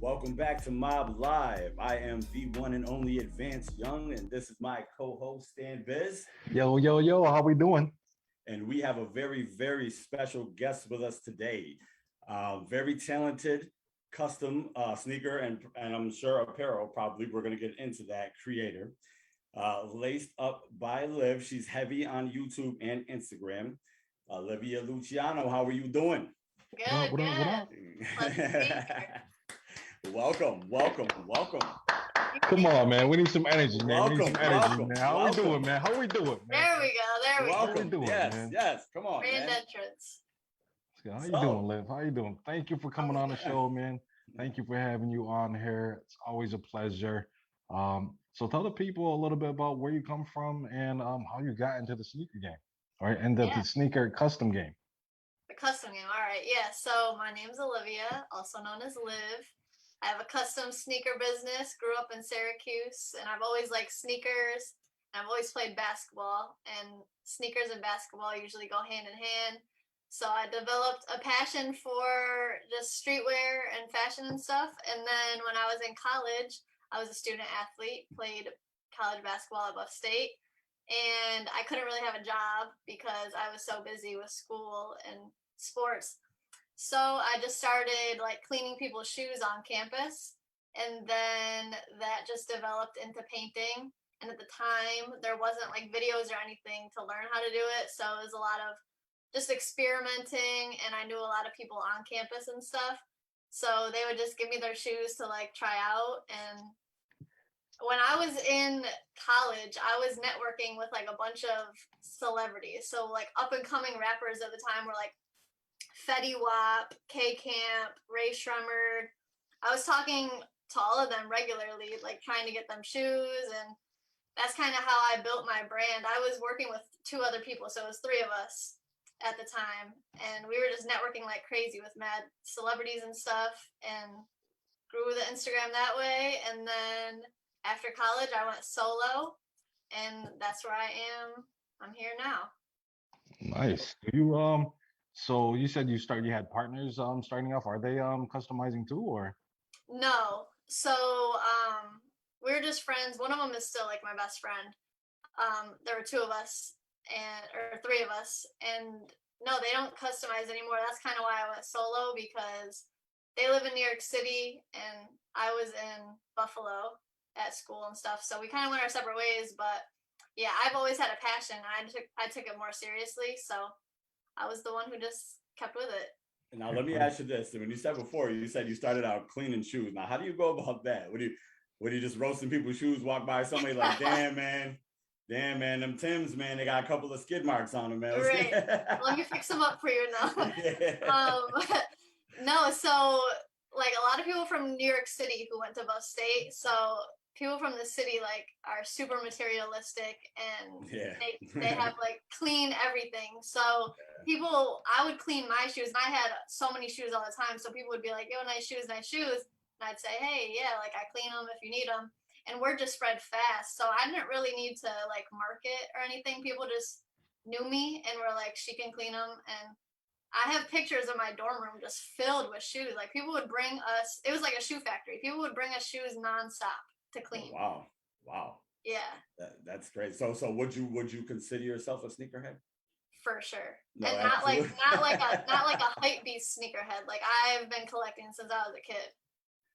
Welcome back to Mob Live. I am the one and only Advanced Young, and this is my co-host Stan Biz. Yo, how we doing? And we have a very, very special guest with us today. Very talented custom sneaker and I'm sure apparel, probably we're going to get into that, creator. Lacedbyliv. She's heavy on YouTube and Instagram. Olivia Luciano, how are you doing? Good. Welcome. Come on, man. We need some energy, man. Welcome. How we doing, man? There we go. Welcome. How we doing, man? Yes. Come on, Grand man. entrance. How you doing, Liv? How you doing? Thank you for coming on the show, man. Thank you for having you on here. It's always a pleasure. So tell the people a little bit about where you come from and how you got into the sneaker game, right? And the sneaker custom game. The custom game. All right. Yeah. So my name's Olivia, also known as Liv. I have a custom sneaker business, grew up in Syracuse, and I've always liked sneakers. I've always played basketball, and sneakers and basketball usually go hand in hand. So I developed a passion for just streetwear and fashion and stuff. And then when I was in college, I was a student athlete, played college basketball at Buff State, and I couldn't really have a job because I was so busy with school and sports. So I just started like cleaning people's shoes on campus, and then that just developed into painting. And at the time, there wasn't like videos or anything to learn how to do it, so it was a lot of just experimenting, and I knew a lot of people on campus and stuff. So they would just give me their shoes to like try out. And when I was in college, I was networking with like a bunch of celebrities. So like up and coming rappers at the time were like Fetty Wap, K Camp, Ray Shremmerd. I was talking to all of them regularly, like trying to get them shoes, and that's kind of how I built my brand. I was working with two other people, so it was three of us at the time, and we were just networking like crazy with mad celebrities and stuff, and grew the Instagram that way. And then after college I went solo, and that's where I am. I'm here now. Nice. So you said you had partners starting off. Are they customizing too, or? No. So we were just friends. One of them is still like my best friend. There were two of us or three of us, and no, they don't customize anymore. That's kind of why I went solo, because they live in New York City and I was in Buffalo at school and stuff, so we kind of went our separate ways. But yeah, I've always had a passion. I took it more seriously, so I was the one who just kept with it. Now let me ask you this: when you said before, you said you started out cleaning shoes. Now, how do you go about that? What do you just roasting people's shoes? Walk by somebody like, damn man, them Timbs, man, they got a couple of skid marks on them, man. Right. Let me fix them up for you now. No, so like a lot of people from New York City who went to Buff State, so people from the city like are super materialistic, and they have like clean everything. So I would clean my shoes, and I had so many shoes all the time, so people would be like, yo, nice shoes, and I'd say, hey, yeah, like I clean them if you need them. And word just spread fast, so I didn't really need to like market or anything. People just knew me and were like, she can clean them. And I have pictures of my dorm room just filled with shoes. Like people would bring us, it was like a shoe factory. People would bring us shoes nonstop to clean. Oh, wow. Yeah. That's great. So would you consider yourself a sneakerhead? For sure. No, and not like a Hypebeast sneakerhead. Like I've been collecting since I was a kid.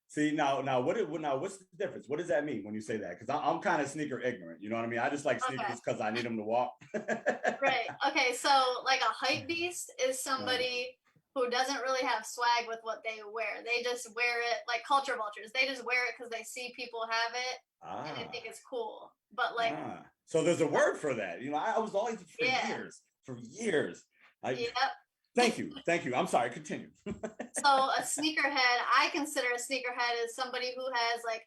See, now what's the difference? What does that mean when you say that? Because I'm kind of sneaker ignorant. You know what I mean? I just like sneakers because I need them to walk. Right. Okay. So like a hypebeast is somebody who doesn't really have swag with what they wear. They just wear it like culture vultures. They just wear it because they see people have it and they think it's cool. But like, so there's a word for that. You know, I was always for years. Yep. Thank you. I'm sorry. Continue. So a sneakerhead, I consider a sneakerhead as somebody who has like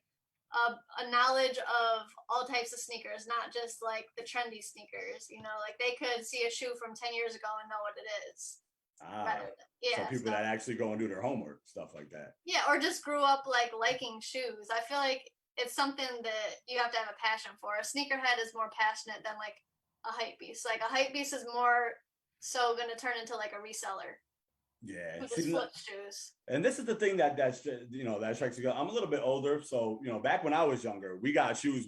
a knowledge of all types of sneakers, not just like the trendy sneakers. You know, like they could see a shoe from 10 years ago and know what it is. So people that actually go and do their homework, stuff like that. Yeah, or just grew up like liking shoes. I feel like it's something that you have to have a passion for. A sneakerhead is more passionate than like a hypebeast. Like a hypebeast is more so going to turn into like a reseller. Yeah. Who just flip shoes. And this is the thing that strikes me. I'm a little bit older, so back when I was younger, we got shoes.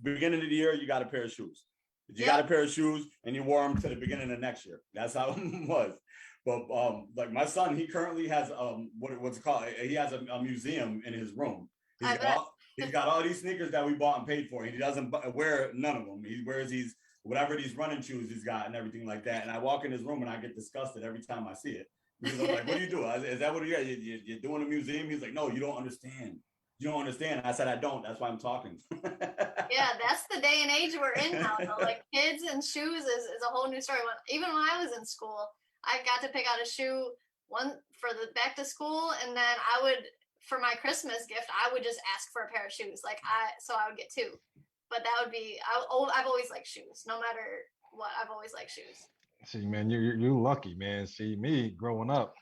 Beginning of the year, you got a pair of shoes. You got a pair of shoes, and you wore them to the beginning of next year. That's how it was. But like my son, he currently has what's it called? He has a museum in his room. He's got all these sneakers that we bought and paid for, and he doesn't wear none of them. He wears these running shoes he's got and everything like that. And I walk in his room and I get disgusted every time I see it. Because I'm like, what do you do? Is that what you're doing a museum? He's like, no, you don't understand. You don't understand. I said, I don't. That's why I'm talking. Yeah, that's the day and age we're in now. Though. Like kids and shoes is a whole new story. Even when I was in school, I got to pick out a shoe one for the back to school, and then I would, for my Christmas gift, I would just ask for a pair of shoes. So I would get two. But that would be, I've always liked shoes. No matter what, I've always liked shoes. See, man, you're lucky, man. See, me growing up,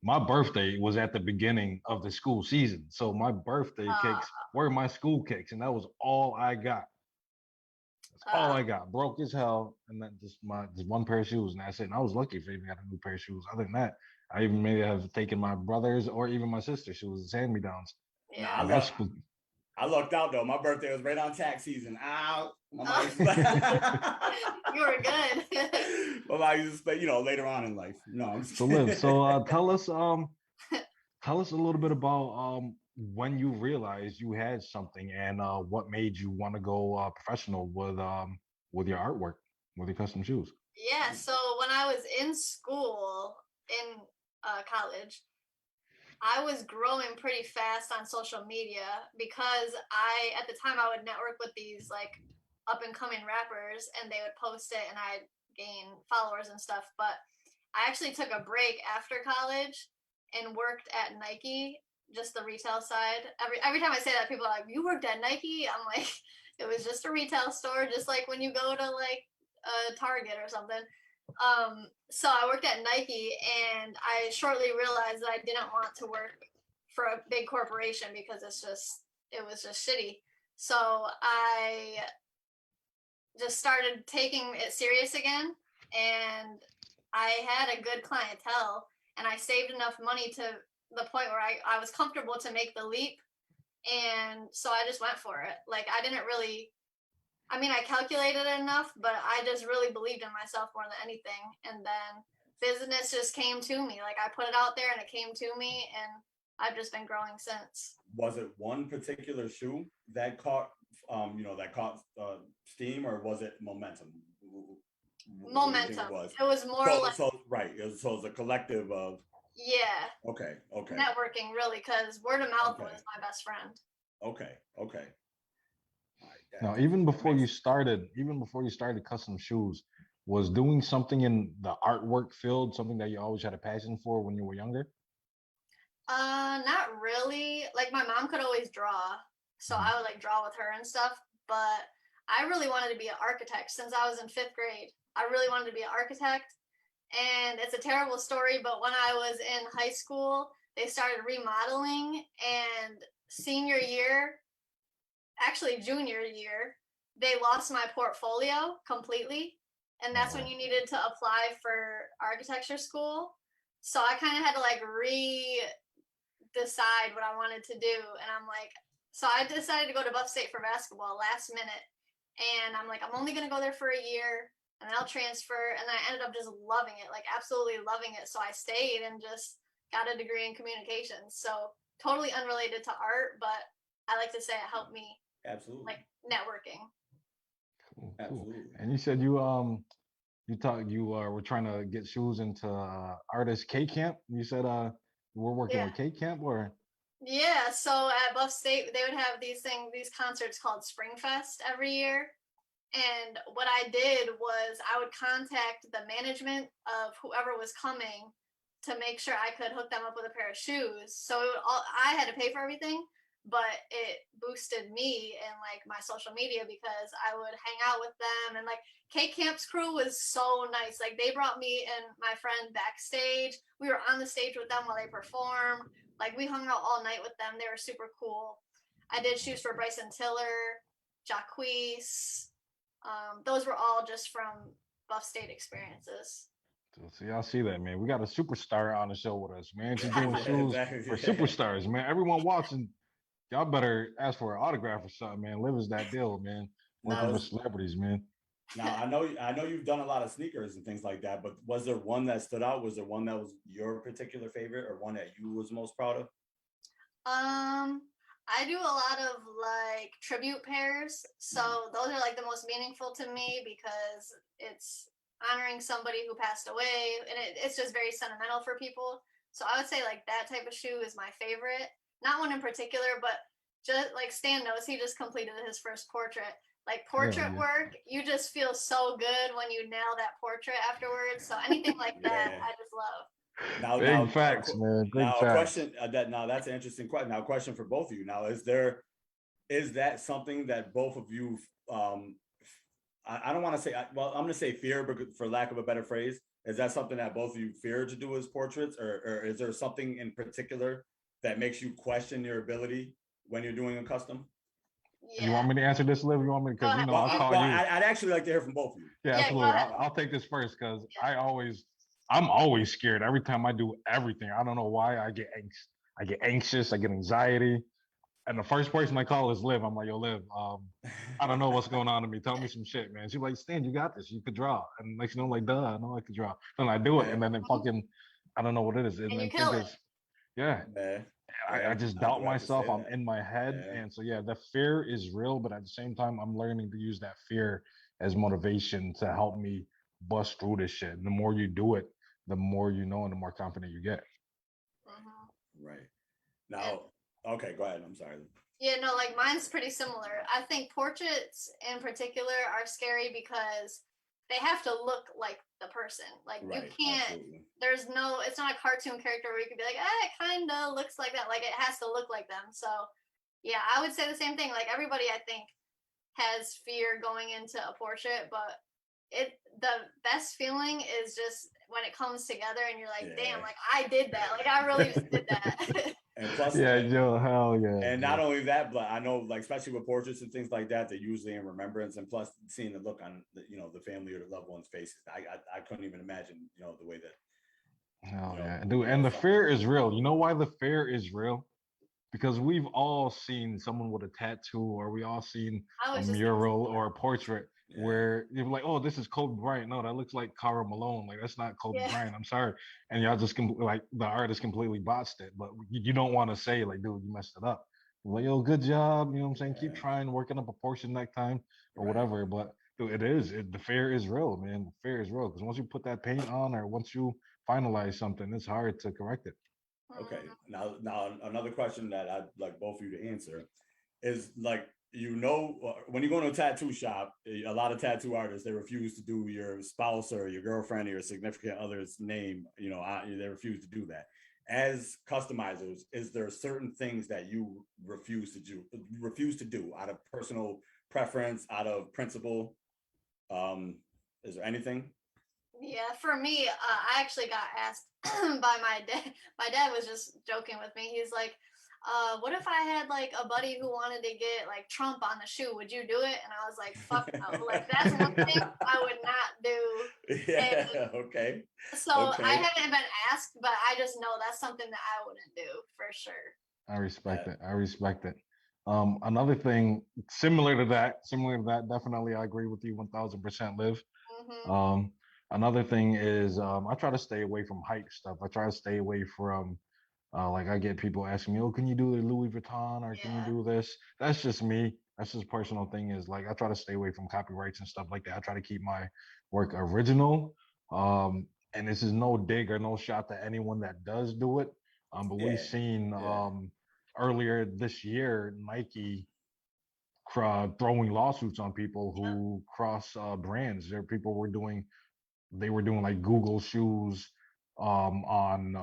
my birthday was at the beginning of the school season. So my birthday kicks were my school kicks, and that was all I got. That's all I got. Broke as hell, and then just one pair of shoes, and that's it. And I was lucky if I even got a new pair of shoes. Other than that, I even maybe have taken my brother's or even my sister's shoes, hand-me-downs. Yeah. I lucked out though. My birthday was right on tax season. Ow. You were good. Well, I used to spend, later on in life. No, I'm so Liv. So tell us a little bit about when you realized you had something and what made you want to go professional with your artwork, with your custom shoes. Yeah. So when I was in school in college, I was growing pretty fast on social media because at the time I would network with these like up and coming rappers and they would post it and I'd gain followers and stuff. But I actually took a break after college and worked at Nike, just the retail side. Every time I say that, people are like, you worked at Nike? I'm like, it was just a retail store, just like when you go to like a Target or something. So I worked at Nike and I shortly realized that I didn't want to work for a big corporation because it was just shitty. So I just started taking it serious again, and I had a good clientele and I saved enough money to the point where I was comfortable to make the leap. And so I just went for it. Like I calculated it enough, but I just really believed in myself more than anything. And then business just came to me. Like I put it out there and it came to me, and I've just been growing since. Was it one particular shoe that caught, steam, or was it momentum? Momentum. It was more right. It was a collective of. Yeah. Okay. Networking, really, because word of mouth was my best friend. Okay. Now, even before you started custom shoes, was doing something in the artwork field something that you always had a passion for when you were younger? Not really. Like my mom could always draw, so I would like draw with her and stuff. But I really wanted to be an architect since I was in 5th grade. I really wanted to be an architect, and it's a terrible story. But when I was in high school, they started remodeling, and senior year, actually junior year, they lost my portfolio completely. And that's when you needed to apply for architecture school. So I kind of had to like decide what I wanted to do. And I'm like, so I decided to go to Buff State for basketball last minute. And I'm like, I'm only going to go there for a year and then I'll transfer. And I ended up just loving it, like absolutely loving it. So I stayed and just got a degree in communications. So totally unrelated to art, but I like to say it helped me. Absolutely. Like networking. Cool. Absolutely. And you said you were trying to get shoes into artist K Camp. You said you were working with K Camp, or? Yeah, so at Buff State they would have these concerts called Spring Fest every year. And what I did was I would contact the management of whoever was coming to make sure I could hook them up with a pair of shoes. So I had to pay for everything, but it boosted me in like my social media because I would hang out with them. And like K Camp's crew was so nice. Like they brought me and my friend backstage. We were on the stage with them while they performed. Like we hung out all night with them. They were super cool. I did shoes for Bryson Tiller, Jacquees. Those were all just from Buff State experiences. So, see, I see that, man. We got a superstar on the show with us, man. She's doing Yeah, shoes exactly. for superstars, man. Everyone watching, y'all better ask for an autograph or something, man. Liv is that deal, man. Working Now, with celebrities, man. now I know you've done a lot of sneakers and things like that, but was there one that stood out? Was there one that was your particular favorite, or one that you was most proud of? I do a lot of like tribute pairs, so those are like the most meaningful to me because it's honoring somebody who passed away, and it's just very sentimental for people. So I would say like that type of shoe is my favorite. Not one in particular, but just like Stan knows, he just completed his first portrait. Like portrait yeah. work, you just feel so good when you nail that portrait afterwards. So anything like that, Yeah. I just love. Big facts, man. Big now a facts. question now that's an interesting question. Now, a question for both of you. Now, is that something that both of you I don't want to say, well, I'm going to say fear, but for lack of a better phrase, is that something that both of you fear to do as portraits, or is there something in particular that makes you question your ability when you're doing a custom? Yeah. You want me to answer this, Liv? You want me? Because Well, I'll call you. I'd actually like to hear from both of you. Yeah, Yeah, absolutely. go ahead. I'll take this first because I'm always scared every time I do everything. I don't know why. I get anxious. I get anxiety. And the first person I call is Liv. I'm like, yo, Liv, I don't know what's going on to me. Tell me some shit, man. She's like, Stan, you got this. You could draw. And next thing I'm like, duh, I know I could draw. Then I do it, and then it fucking, I don't know what it is. And you then kill it. yeah. Yeah. I just I'm doubt glad to myself. say I'm that. in my head. Yeah. And so, yeah, the fear is real. But at the same time, I'm learning to use that fear as motivation to help me bust through this shit. The more you do it, the more you know and the more confident you get. Right. Now, okay, go ahead. I'm sorry. Yeah, no, like mine's pretty similar. I think portraits in particular are scary because they have to look like the person. Like you can't, Absolutely. it's not a cartoon character where you can be like, it kind of looks like that. Like it has to look like them. So yeah, I would say the same thing. Like everybody, I think, has fear going into a portrait, but the best feeling is just when it comes together and you're like, damn, like I did that. Like I really just did that. And plus, Yeah, Joe, hell yeah. and not only that, but I know, like, especially with portraits and things like that, they're usually in remembrance. And plus, seeing the look on the family or the loved ones' faces, I couldn't even imagine, the way that. Hell yeah, dude. And the fear is real. You know why the fear is real? Because we've all seen someone with a tattoo, or we all seen a mural or a portrait where you're like, oh, this is Kobe Bryant. No, that looks like Karl Malone. Like that's not Kobe Bryant. I'm sorry. And y'all just like the artist completely botched it. But you don't want to say like, dude, you messed it up. You're like, yo, good job. You know what I'm saying? Keep trying, working up a portion next time or whatever. But dude, the fear is real, man. The fear is real because once you put that paint on, or once you finalize something, it's hard to correct it. Okay. Now another question that I'd like both of you to answer is, like, when you go to a tattoo shop, a lot of tattoo artists, they refuse to do your spouse or your girlfriend or your significant other's name. They refuse to do that. As customizers, is there certain things that you refuse to do out of personal preference, out of principle? Is there anything? Yeah, for me, I actually got asked by my dad. My dad was just joking with me. He's like, what if I had like a buddy who wanted to get like Trump on the shoe? Would you do it? And I was like, fuck no. Like that's one thing I would not do. Yeah, okay. So I haven't been asked, but I just know that's something that I wouldn't do for sure. I respect it. I respect it. Another thing similar to that, definitely I agree with you 1000%, Liv. Another thing is I try to stay away from hype stuff. I try to stay away from like I get people asking me, oh, can you do the Louis Vuitton or can you do this? That's just me. That's just personal thing is like I try to stay away from copyrights and stuff like that. I try to keep my work original. And this is no dig or no shot to anyone that does do it. But we've seen earlier this year Nike throwing lawsuits on people who cross brands. People were doing like Google shoes on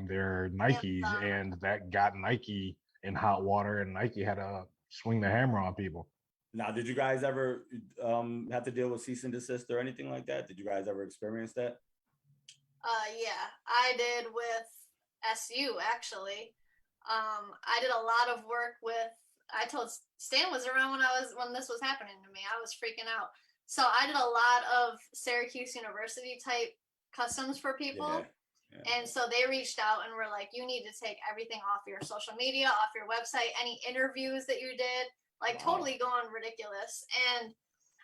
their Nikes, and that got Nike in hot water, and Nike had to swing the hammer on people. Now, did you guys ever have to deal with cease and desist or anything like that? Did you guys ever experience that? Yeah, I did with SU actually. I did a lot of work with. I told Stan was around when this was happening to me. I was freaking out. So I did a lot of Syracuse University type customs for people. Yeah. Yeah. And so they reached out and were like, you need to take everything off your social media, off your website, any interviews that you did, like totally going ridiculous. And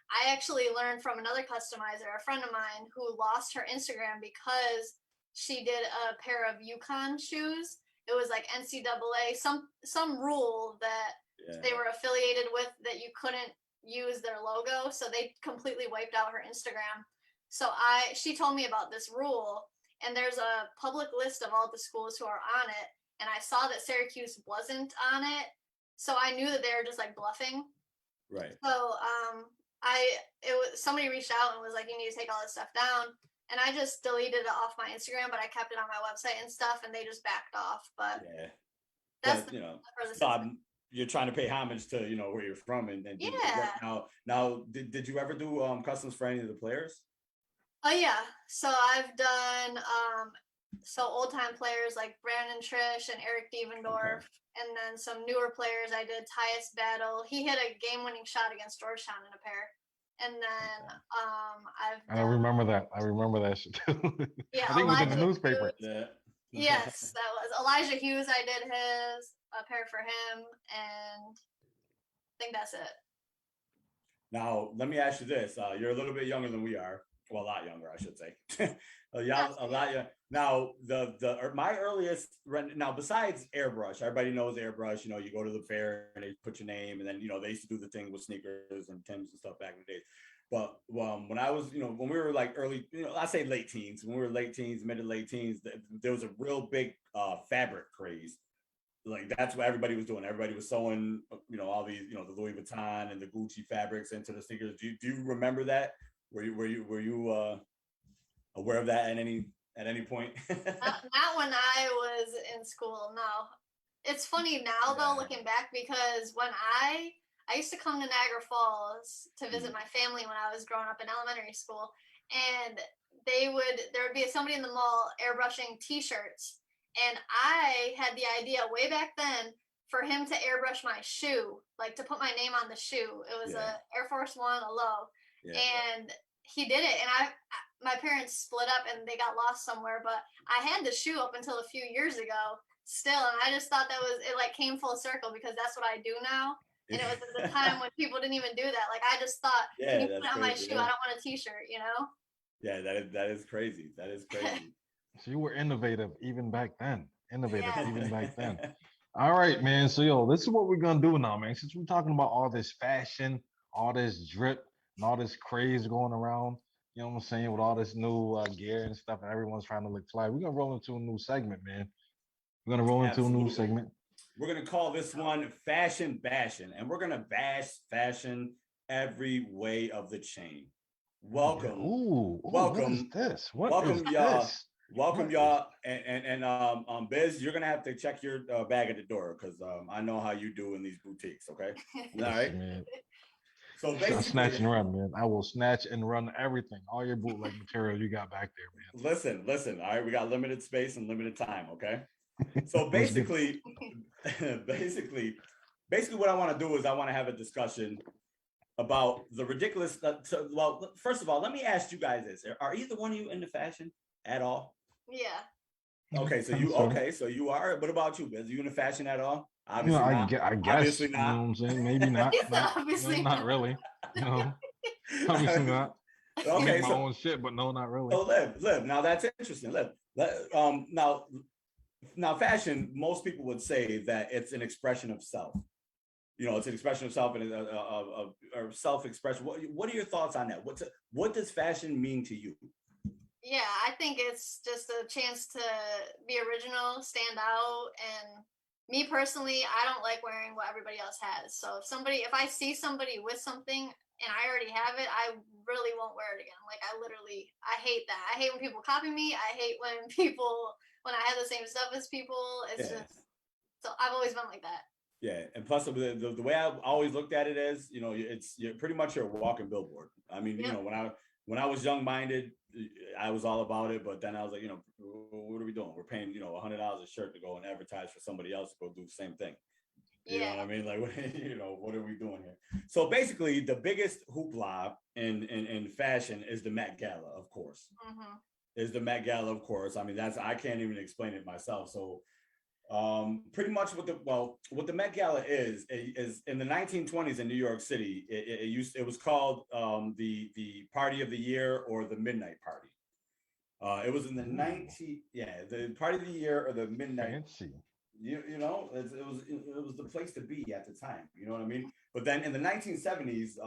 I actually learned from another customizer, a friend of mine, who lost her Instagram because she did a pair of Yukon shoes. It was like NCAA, some rule that they were affiliated with that you couldn't use their logo. So they completely wiped out her Instagram. So she told me about this rule, and there's a public list of all the schools who are on it. And I saw that Syracuse wasn't on it. So I knew that they were just like bluffing. Right. So somebody reached out and was like, you need to take all this stuff down. And I just deleted it off my Instagram, but I kept it on my website and stuff, and they just backed off. But yeah, that's you're trying to pay homage to where you're from, and yeah. Now, did you ever do customs for any of the players? Oh yeah, so I've done old time players like Brandon Trish and Eric Devendorf, and then some newer players. I did Tyus Battle. He hit a game-winning shot against Georgetown in a pair. And then I remember that. I remember that shit too. Yeah, I think it was in the newspaper. Yeah. Yes, that was Elijah Hughes. I did a pair for him, and I think that's it. Now, let me ask you this. You're a little bit younger than we are. Well, a lot younger, I should say. a lot younger. Now, my earliest now, besides airbrush, everybody knows airbrush. You go to the fair and they put your name, and then they used to do the thing with sneakers and Timbs and stuff back in the days. But when I was, when we were like early, I say late teens, when we were late teens, mid to late teens, there was a real big fabric craze. Like that's what everybody was doing. Everybody was sewing, all these, the Louis Vuitton and the Gucci fabrics into the sneakers. Do you remember that? Were you aware of that at any point? Not when I was in school. No, it's funny now though, looking back, because when I used to come to Niagara Falls to visit my family when I was growing up in elementary school, and there would be somebody in the mall airbrushing T-shirts, and I had the idea way back then for him to airbrush my shoe, like to put my name on the shoe. It was a Air Force One, a low, and he did it, and my parents split up and they got lost somewhere, but I had the shoe up until a few years ago still, and I just thought it like came full circle because that's what I do now. And it was at the time when people didn't even do that. Like I just thought, can you put it on my shoe? I don't want a T-shirt, Yeah, that is crazy. That is crazy. So you were innovative even back then. Even back then. All right, man. So this is what we're gonna do now, man. Since we're talking about all this fashion, all this drip, and all this craze going around, you know what I'm saying, with all this new gear and stuff, and everyone's trying to look fly. We're gonna roll into a new segment, man. We're gonna roll into a new segment. We're going to call this one Fashion Bashing, and we're going to bash fashion every way of the chain. Welcome. Welcome. Welcome, y'all. Welcome, y'all. And Biz, you're going to have to check your bag at the door because I know how you do in these boutiques, okay? All right? Man. So basically, snatch and run, man. I will snatch and run everything, all your bootleg material you got back there, man. Listen. All right, we got limited space and limited time, okay? So basically what I want to do is I want to have a discussion about the ridiculous. Well, first of all, let me ask you guys this: are either one of you into fashion at all? Yeah. Okay, so you are. What about you, Biz? Are you into fashion at all? Obviously, I guess. Obviously not. You know what I'm saying? Maybe not. Obviously not really. Obviously not. Okay, my own shit, but no, not really. So live. Now that's interesting. Now fashion, most people would say that it's an expression of self. It's an expression of self and or self-expression. What are your thoughts on that? What does fashion mean to you? Yeah, I think it's just a chance to be original, stand out, and me personally, I don't like wearing what everybody else has. So if I see somebody with something and I already have it, I really won't wear it again. Like I hate that. I hate when people copy me. I hate when I have the same stuff as people. It's just, so I've always been like that. Yeah, and plus the way I always looked at it is, you're pretty much a walking billboard. I mean, when I was young-minded, I was all about it, but then I was like, what are we doing? We're paying, $100 a shirt to go and advertise for somebody else to go do the same thing. You know what I mean? Like, what are we doing here? So basically, the biggest hoopla in fashion is the Met Gala, of course. Mm-hmm. is the Met Gala, of course. I mean, I can't even explain it myself. So pretty much what the Met Gala is in the 1920s in New York City, it was called the Party of the Year or the Midnight Party. It was in the the Party of the Year or the Midnight. Fancy. You know, it was the place to be at the time. You know what I mean? But then in the 1970s,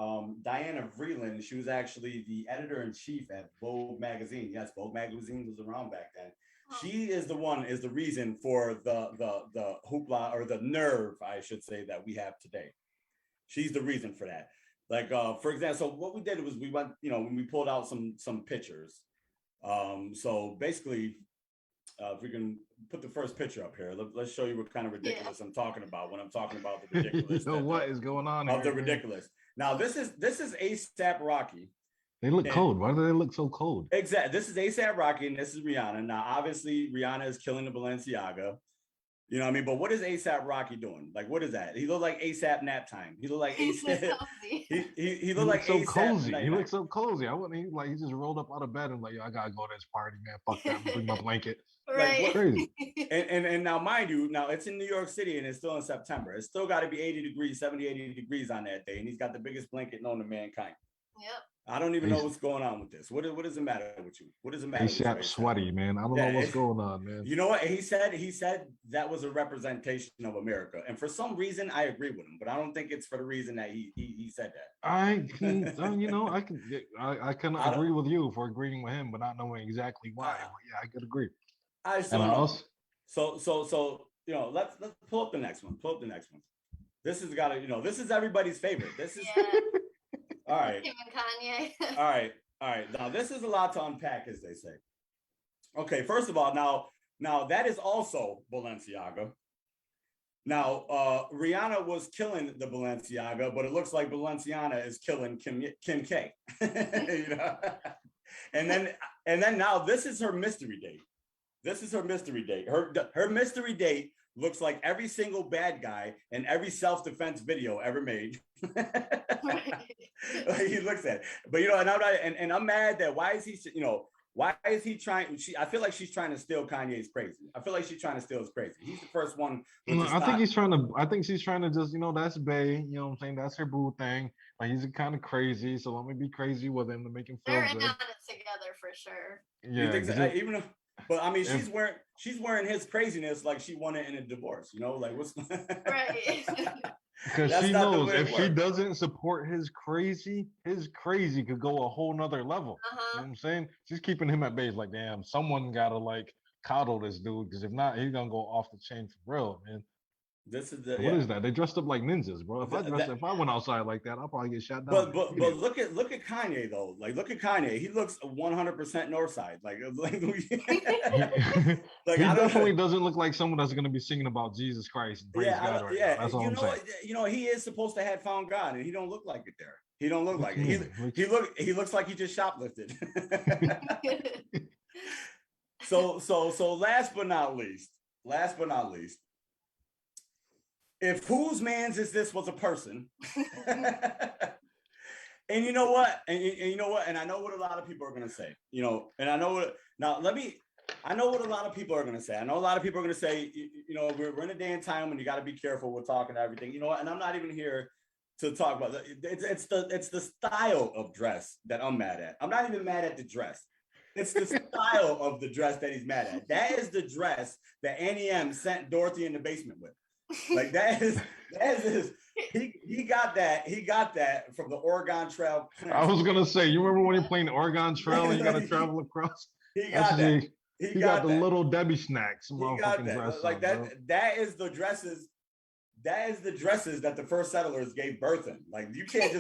Diana Vreeland, she was actually the editor-in-chief at Vogue magazine. Yes, Vogue magazine was around back then. She is the reason for the hoopla or the nerve, I should say, that we have today. She's the reason for that. Like, for example, so what we did was we went, when we pulled out some pictures. So basically, if we can put the first picture up here, let's show you what kind of ridiculous I'm talking about when I'm talking about the ridiculous. What is going on of here, the ridiculous. Now this is A$AP Rocky. They look cold. Why do they look so cold? Exactly. This is A$AP Rocky and this is Rihanna. Now, obviously, Rihanna is killing the Balenciaga. You know what I mean? But what is A$AP Rocky doing? Like, what is that? He looked like A$AP nap time. He looked like A$AP. he looked like so A$AP cozy. night He night. looked so cozy. I wouldn't. He just rolled up out of bed and like, yo, I gotta go to this party, man. Fuck that. Bring my blanket. Right. Like, crazy. And now, mind you, now it's in New York City and it's still in September. It's still got to be 80 degrees, 70, 80 degrees on that day. And he's got the biggest blanket known to mankind. Yep. I don't even know what's going on with this. What does it matter with you? What does it matter? A$AP sweaty, man. I don't know what's going on, man. You know what? He said that was a representation of America. And for some reason, I agree with him, but I don't think it's for the reason that he said that. I can agree with you for agreeing with him, but not knowing exactly why. But yeah, I could agree. So let's pull up the next one. This has got to, this is everybody's favorite. This is all right. Kim and Kanye. All right. Now this is a lot to unpack, as they say. Okay, first of all, now that is also Balenciaga. Now Rihanna was killing the Balenciaga, but it looks like Balenciaga is killing Kim K. And then now this is her mystery date. Her mystery date looks like every single bad guy in every self-defense video ever made. He looks at it. But and I'm mad that why is he trying? I feel like she's trying to steal Kanye's crazy. I feel like she's trying to steal his crazy. He's the first one. I think she's trying to just, that's Bay, you know what I'm saying? That's her boo thing. Like, he's kind of crazy, so let me be crazy with him to make him feel They're good. in on it together for sure. Yeah, but I mean, she's wearing his craziness like she won it in a divorce. Like what's right? Because she knows if she doesn't support his crazy could go a whole nother level. You know what I'm saying? She's keeping him at bay. Like, damn, someone gotta like coddle this dude, because if not, he's gonna go off the chain for real, man. This is what is that? They dressed up like ninjas, bro. If I went outside like that, I'll probably get shot down. But look at Kanye though. Like, look at Kanye. He looks 100% north side. Like he definitely doesn't look like someone that's gonna be singing about Jesus Christ and praise God right now. That's all I'm saying. He is supposed to have found God, and he don't look like it there. He don't look like it. He looks like he just shoplifted. So last but not least, if whose man's is this was a person, and you know what, and I know what a lot of people are gonna say, and I know what a lot of people are gonna say. I know a lot of people are gonna say, we're in a day and time when you got to be careful with talking everything, and I'm not even here to talk about it's the style of dress that I'm mad at. I'm not even mad at the dress. It's the style of the dress that he's mad at. That is the dress that Annie M sent Dorothy in the basement with. Like that is he got that from the Oregon Trail. I was gonna say, you remember when you're playing the Oregon Trail and you gotta travel across? He got that. He got the little Debbie snacks. He got that. Like that. That is the dresses. That is the dresses that the first settlers gave birth in. Like you can't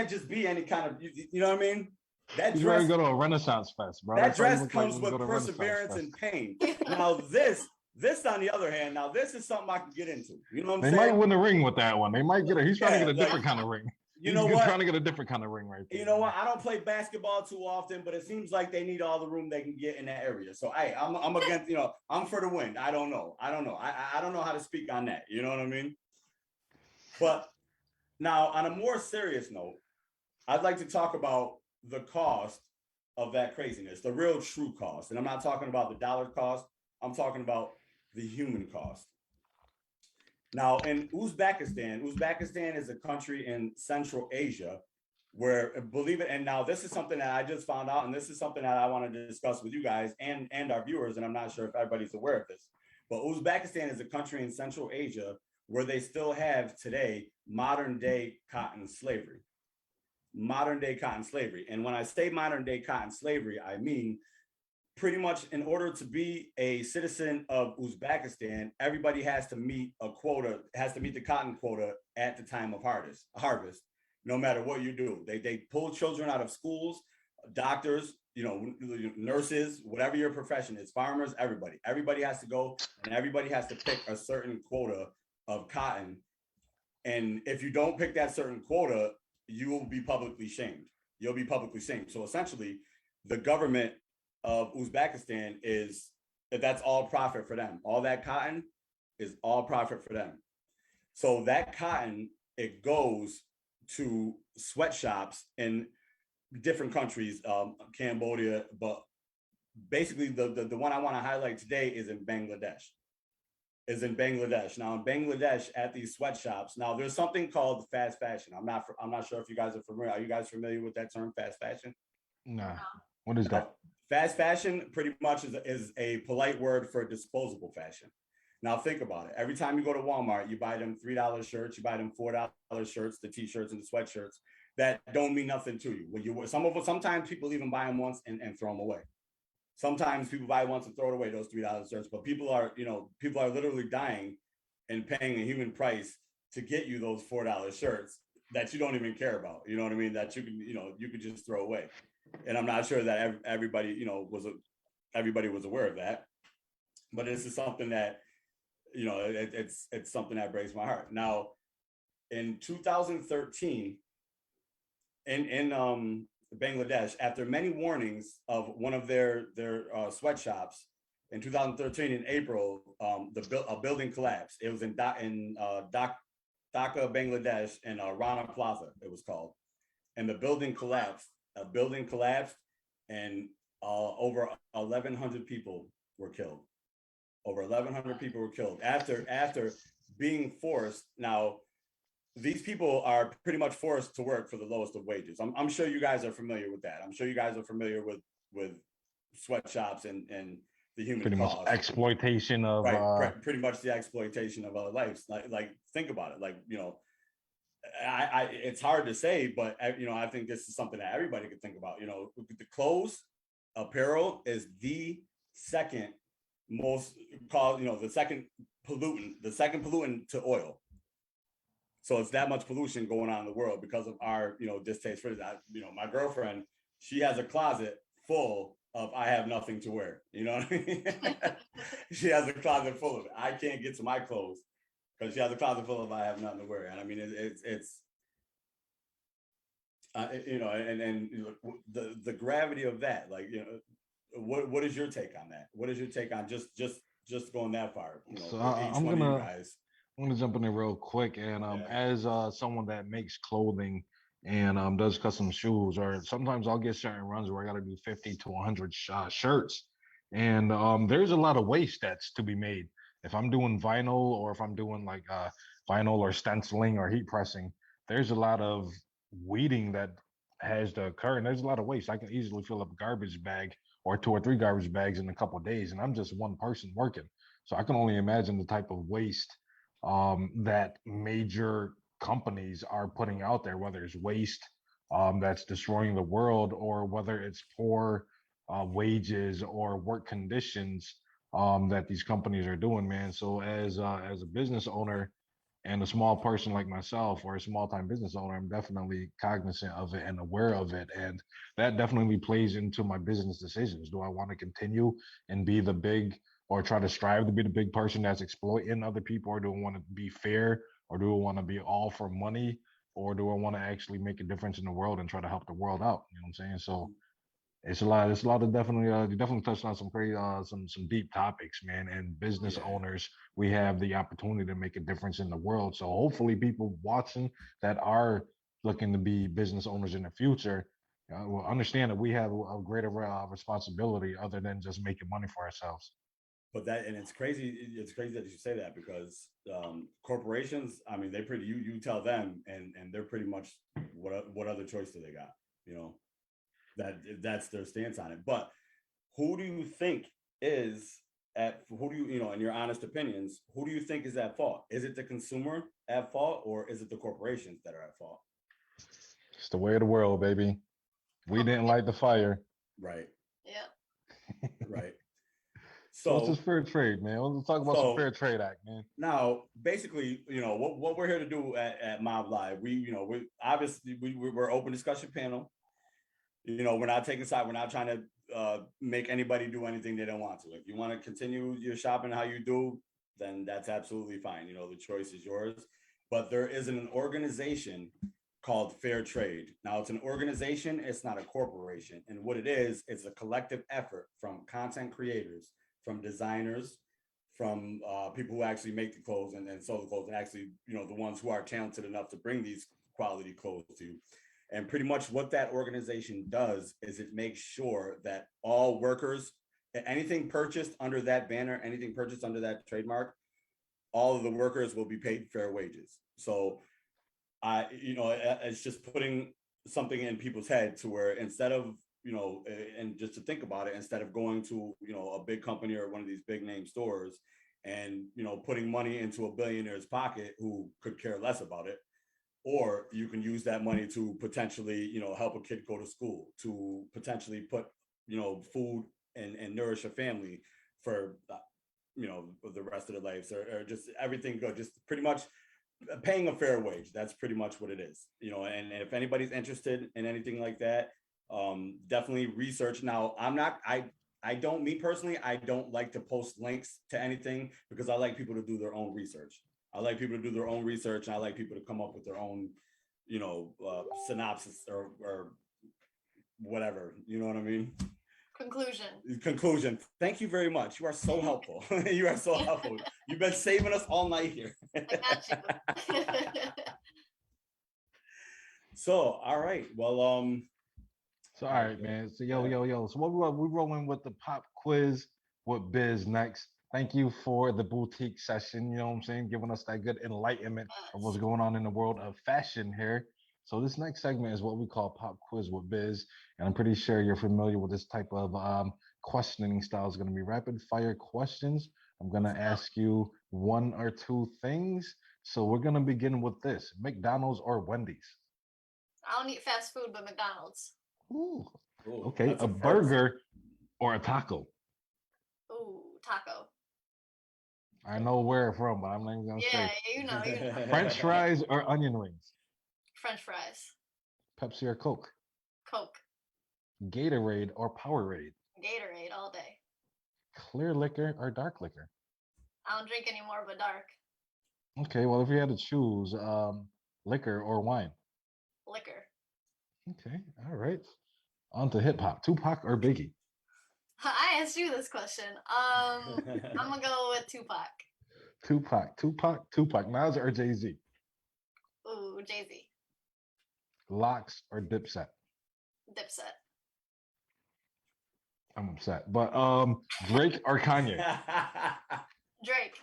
just be any kind of, you know what I mean? That dress. You go to a Renaissance fest, bro. That dress comes with perseverance and pain. Now this on the other hand, now this is something I can get into. You know what I'm saying? They might win a ring with that one. They might get he's trying to get a different kind of ring. You know what? Trying to get a different kind of ring right there. You know what? I don't play basketball too often, but it seems like they need all the room they can get in that area. So I'm against, I'm for the win. I don't know. I don't know how to speak on that. You know what I mean? But now on a more serious note, I'd like to talk about the cost of that craziness, the real true cost. And I'm not talking about the dollar cost. I'm talking about the human cost. Now, in Uzbekistan is a country in Central Asia where, believe it, and now this is something that I just found out, and this is something that I want to discuss with you guys and our viewers, and I'm not sure if everybody's aware of this, but Uzbekistan is a country in Central Asia where they still have today modern day cotton slavery. Modern day cotton slavery. And when I say modern day cotton slavery, I mean pretty much in order to be a citizen of Uzbekistan, everybody has to meet a quota, has to meet the cotton quota at the time of harvest, no matter what you do. They pull children out of schools, doctors, nurses, whatever your profession is, farmers, everybody has to go, and everybody has to pick a certain quota of cotton. And if you don't pick that certain quota, you will be publicly shamed. You'll be publicly shamed. So essentially, the government of Uzbekistan that's all profit for them. All that cotton is all profit for them. So that cotton, it goes to sweatshops in different countries, Cambodia, but basically the one I want to highlight today is in Bangladesh. Now in Bangladesh, at these sweatshops, now there's something called fast fashion. I'm not sure if you guys are familiar. Are you guys familiar with that term, fast fashion? Nah. What is that? Fast fashion pretty much is a polite word for disposable fashion. Now think about it. Every time you go to Walmart, you buy them $3 shirts, you buy them $4 shirts, the t-shirts and the sweatshirts that don't mean nothing to you. Sometimes people even buy them once and throw them away. Sometimes people buy once and throw it away, those $3 shirts, but people are literally dying and paying a human price to get you those $4 shirts that you don't even care about. You know what I mean? That you could just throw away. And I'm not sure that everybody was aware of that, but this is something that, it's something that breaks my heart. Now, in 2013, in Bangladesh, after many warnings of one of their sweatshops, in 2013 in April, a building collapsed. It was in Dhaka, Bangladesh, and Rana Plaza, it was called, and the building collapsed. And over 1,100 people were killed. Over 1,100 people were killed after being forced. Now, these people are pretty much forced to work for the lowest of wages. I'm sure you guys are familiar with that. I'm sure you guys are familiar with sweatshops and the human pretty cost. Much exploitation of pretty much the exploitation of our lives. Like think about it. Like, I it's hard to say, but I think this is something that everybody could think about. The clothes, apparel is the second most the second pollutant to oil. So it's that much pollution going on in the world because of our distaste for that. My girlfriend, she has a closet full of I have nothing to wear. You know what I mean? She has a closet full of it. I can't get to my clothes because she has a closet full of I have nothing to wear. And I mean, it's the gravity of that. Like, what is your take on that? What is your take on just going that far? So I'm gonna jump in there real quick, and as someone that makes clothing and does custom shoes, or sometimes I'll get certain runs where I got to do 50 to 100 shirts, and there's a lot of waste that's to be made. If I'm doing vinyl, or if I'm doing like vinyl or stenciling or heat pressing, there's a lot of weeding that has to occur, and there's a lot of waste. I can easily fill up a garbage bag or 2 or 3 garbage bags in a couple of days, and I'm just one person working. So I can only imagine the type of waste that major companies are putting out there, whether it's waste that's destroying the world, or whether it's poor wages or work conditions that these companies are doing, man. So as a business owner and a small person like myself, or a small time business owner, I'm definitely cognizant of it and aware of it. And that definitely plays into my business decisions. Do I want to continue and be the big, or try to strive to be the big person that's exploiting other people, or do I want to be fair, or do I want to be all for money, or do I want to actually make a difference in the world and try to help the world out? You know what I'm saying? So it's a lot of definitely you definitely touched on some crazy some deep topics, man. And business owners, we have the opportunity to make a difference in the world. So hopefully people watching that are looking to be business owners in the future, Well, understand that we have a greater responsibility other than just making money for ourselves. But that, and it's crazy. It's crazy that you say that because corporations, I mean, they pretty you tell them, and they're pretty much what other choice do they got? You know, that's their stance on it. But who do you think is who do you know, in your honest opinions, who do you think is at fault? Is it the consumer at fault, or is it the corporations that are at fault? It's the way of the world, baby. We didn't light the fire. Right. Yeah. Right. So it's So just fair trade, man. Let's talk about some Fair Trade Act, man. now, basically, you know what we're here to do at Mob Live. We obviously we're open discussion panel. You know, we're not taking side. We're not trying to make anybody do anything they don't want to. If you want to continue your shopping how you do, then that's absolutely fine. You know, the choice is yours. But there is an organization called Fair Trade. Now, it's an organization. It's not a corporation. And what it is, it's a collective effort from content creators, from designers, from people who actually make the clothes and sew the clothes, and actually, you know, the ones who are talented enough to bring these quality clothes to you. And pretty much what that organization does is it makes sure that all workers, anything purchased under that banner, anything purchased under that trademark, all of the workers will be paid fair wages. So it's just putting something in people's head to where instead of, you know, and just to think about it, instead of going to, you know, a big company or one of these big name stores and, you know, putting money into a billionaire's pocket who could care less about it, or you can use that money to potentially, you know, help a kid go to school, to potentially put, you know, food and nourish a family for, you know, the rest of their lives, or just everything good, just pretty much paying a fair wage. That's pretty much what it is, you know. And if anybody's interested in anything like that, definitely research. Now, I don't, me personally, I don't like to post links to anything because I like people to do their own research. I like people to do their own research, and I like people to come up with their own, you know, synopsis or whatever. You know what I mean? Conclusion. Thank you very much. You are so helpful. You are so helpful. You've been saving us all night here. I got you. So, all right. Well, So all right, man. So yo. So we rolling with the pop quiz with Biz next. Thank you for the boutique session. You know what I'm saying? Giving us that good enlightenment of what's going on in the world of fashion here. So this next segment is what we call pop quiz with Biz, and I'm pretty sure you're familiar with this type of questioning style. Is going to be rapid fire questions. I'm going to ask you one or two things. So we're going to begin with this: McDonald's or Wendy's? I don't eat fast food, but McDonald's. Ooh. Ooh, Okay, that's a first. burger or a taco? Ooh, taco. I know where from, but I'm not even gonna Yeah, say. you know. French fries or onion rings? French fries. Pepsi or Coke? Coke. Gatorade or Powerade? Gatorade all day. Clear liquor or dark liquor? I don't drink anymore, but dark. Okay, well, if you had to choose, liquor or wine? Liquor. Okay, all right. On to hip hop. Tupac or Biggie? I asked you this question. I'm gonna go with Tupac. Tupac. Nas or Jay-Z? Ooh, Jay-Z. Locks or Dipset? Dipset. I'm upset. But Drake or Kanye? Drake.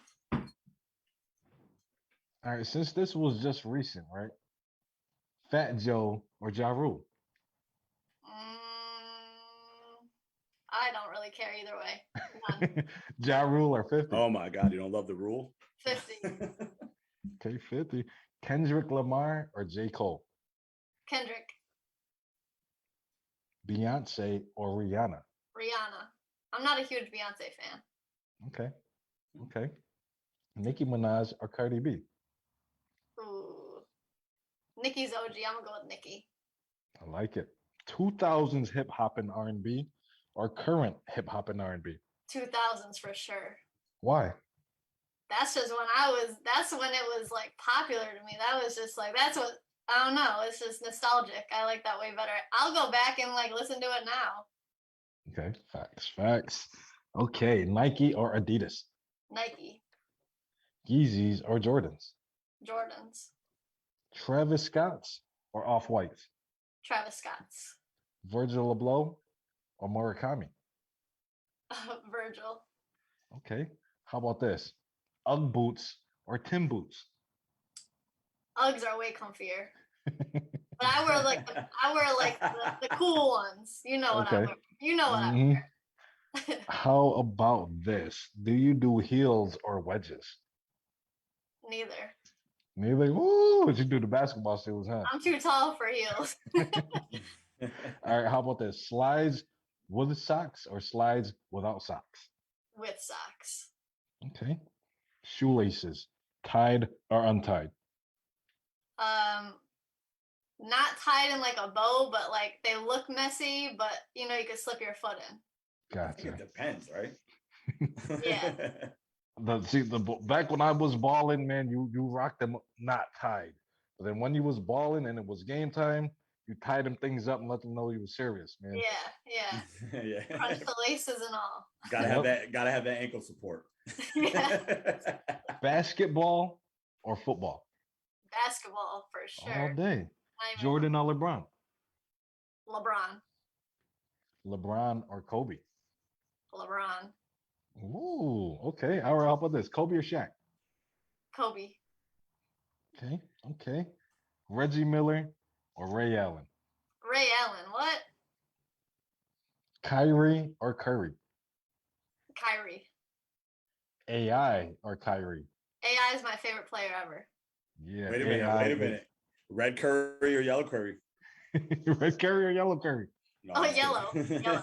All right, since this was just recent, right? Fat Joe or Ja Rule? I don't really care either way. None. Ja Rule or 50? Oh my God, you don't love the rule? 50. Okay, 50. Kendrick Lamar or J. Cole? Kendrick. Beyonce or Rihanna? Rihanna. I'm not a huge Beyonce fan. Okay. Nicki Minaj or Cardi B? Ooh. Nicki's OG. I'm gonna go with Nicki. I like it. 2000s hip hop and R&B or current hip hop and R&B? 2000s for sure. Why? That's just that's when it was like popular to me. That was just like, that's what, I don't know. It's just nostalgic. I like that way better. I'll go back and like listen to it now. Okay, facts. Okay, Nike or Adidas? Nike. Yeezys or Jordans? Jordans. Travis Scott's or Off-Whites? Travis Scott's. Virgil Abloh or Murakami? Virgil. Okay. How about this? Ugg boots or Tim boots? Uggs are way comfier. But I wear like the cool ones. You know what I Okay. wear. You know what I Mhm. wear. How about this? Do you do heels or wedges? Neither. Neither. Ooh, but you do the basketball shoes, huh? I'm too tall for heels. All right. How about this? Slides with socks or slides without socks? With socks. Okay. Shoelaces, tied or untied? Um, not tied in like a bow, but like they look messy, but you know you can slip your foot in. I think it Gotcha. depends, right? Yeah. Back when I was balling, man, you rocked them not tied. But then when you was balling and it was game time, you tied them things up and let them know you was serious, man. Yeah. Yeah. Crunch the laces and all. Yep. Gotta have that ankle support. Yeah. Basketball or football? Basketball for All sure. day. Not even Jordan or LeBron? LeBron. LeBron or Kobe? LeBron. Ooh, okay. All right, how about this? Kobe or Shaq? Kobe. Okay, okay. Reggie Miller or Ray Allen? Ray Allen. What? Kyrie or Curry? Kyrie. AI or Kyrie? AI is my favorite player ever. Yeah, Wait a minute, AI wait a is minute. Red curry or yellow curry? red curry or yellow curry? No, Oh, I'm just yellow. kidding. Yellow.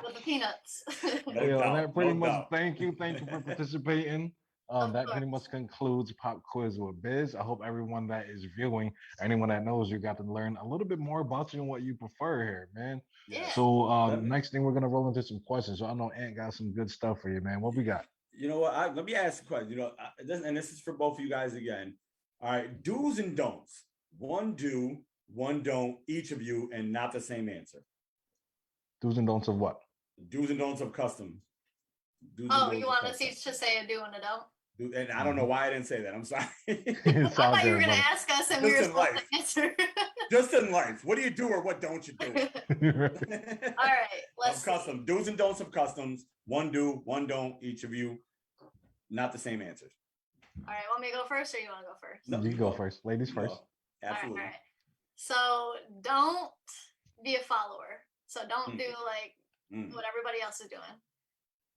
With the peanuts. No Yeah, and doubt, that pretty no much doubt. thank you for participating. Of That pretty course. much concludes Pop Quiz with Biz. I hope everyone that is viewing, anyone that knows you, got to learn a little bit more about you and what you prefer here, man. Yeah. Yes. So Let me- next thing we're gonna roll into some questions. So I know Ant got some good stuff for you, man. What we got? You know what? Let me ask a question. And this is for both of you guys again. All right, do's and don'ts. One do, one don't, each of you, and not the same answer. Do's and don'ts of what? Do's and don'ts of custom. Do's and Oh, you don'ts of want us custom. each to say a do and a don't? And I don't know why I didn't say that. I'm sorry. It's I all thought you were good, gonna brother. ask us and we Just were in supposed life. to answer. Just in life. What do you do or what don't you do? All right, let's Of see. custom. Do's and don'ts of customs. One do, one don't, each of you. Not the same answers. All right, want me to go first or you want to go first? No, You go first, ladies You first. go. Absolutely. All right. So don't be a follower. So don't do like what everybody else is doing.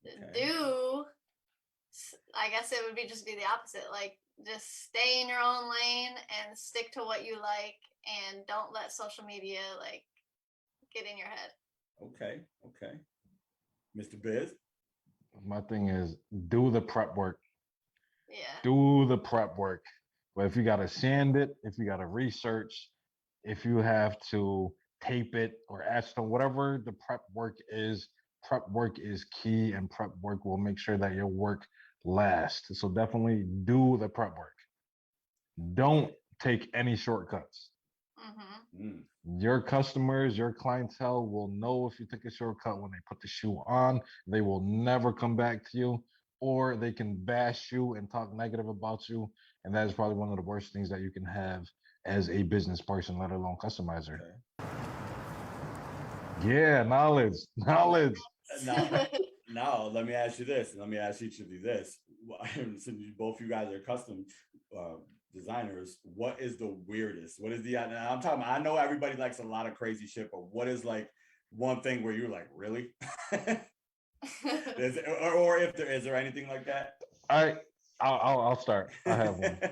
Okay. Do, I guess it would be just be the opposite. Like just stay in your own lane and stick to what you like and don't let social media like get in your head. Okay. Okay. Mr. Biz. My thing is do the prep work. Yeah. Do the prep work. But if you gotta sand it, if you gotta research, if you have to tape it or etch them, whatever the prep work is key, and prep work will make sure that your work lasts. So definitely do the prep work. Don't take any shortcuts. Mm-hmm. Your customers, your clientele will know if you took a shortcut when they put the shoe on. They will never come back to you, or they can bash you and talk negative about you. And that is probably one of the worst things that you can have as a business person, let alone customizer. Okay. Yeah, knowledge. Now, let me ask you this, and let me ask each of you this. Since both you guys are custom designers, what is the weirdest? What is I'm talking about, I know everybody likes a lot of crazy shit, but what is like one thing where you're like, really? Or if there is there anything like that? I'll start. I have one. Go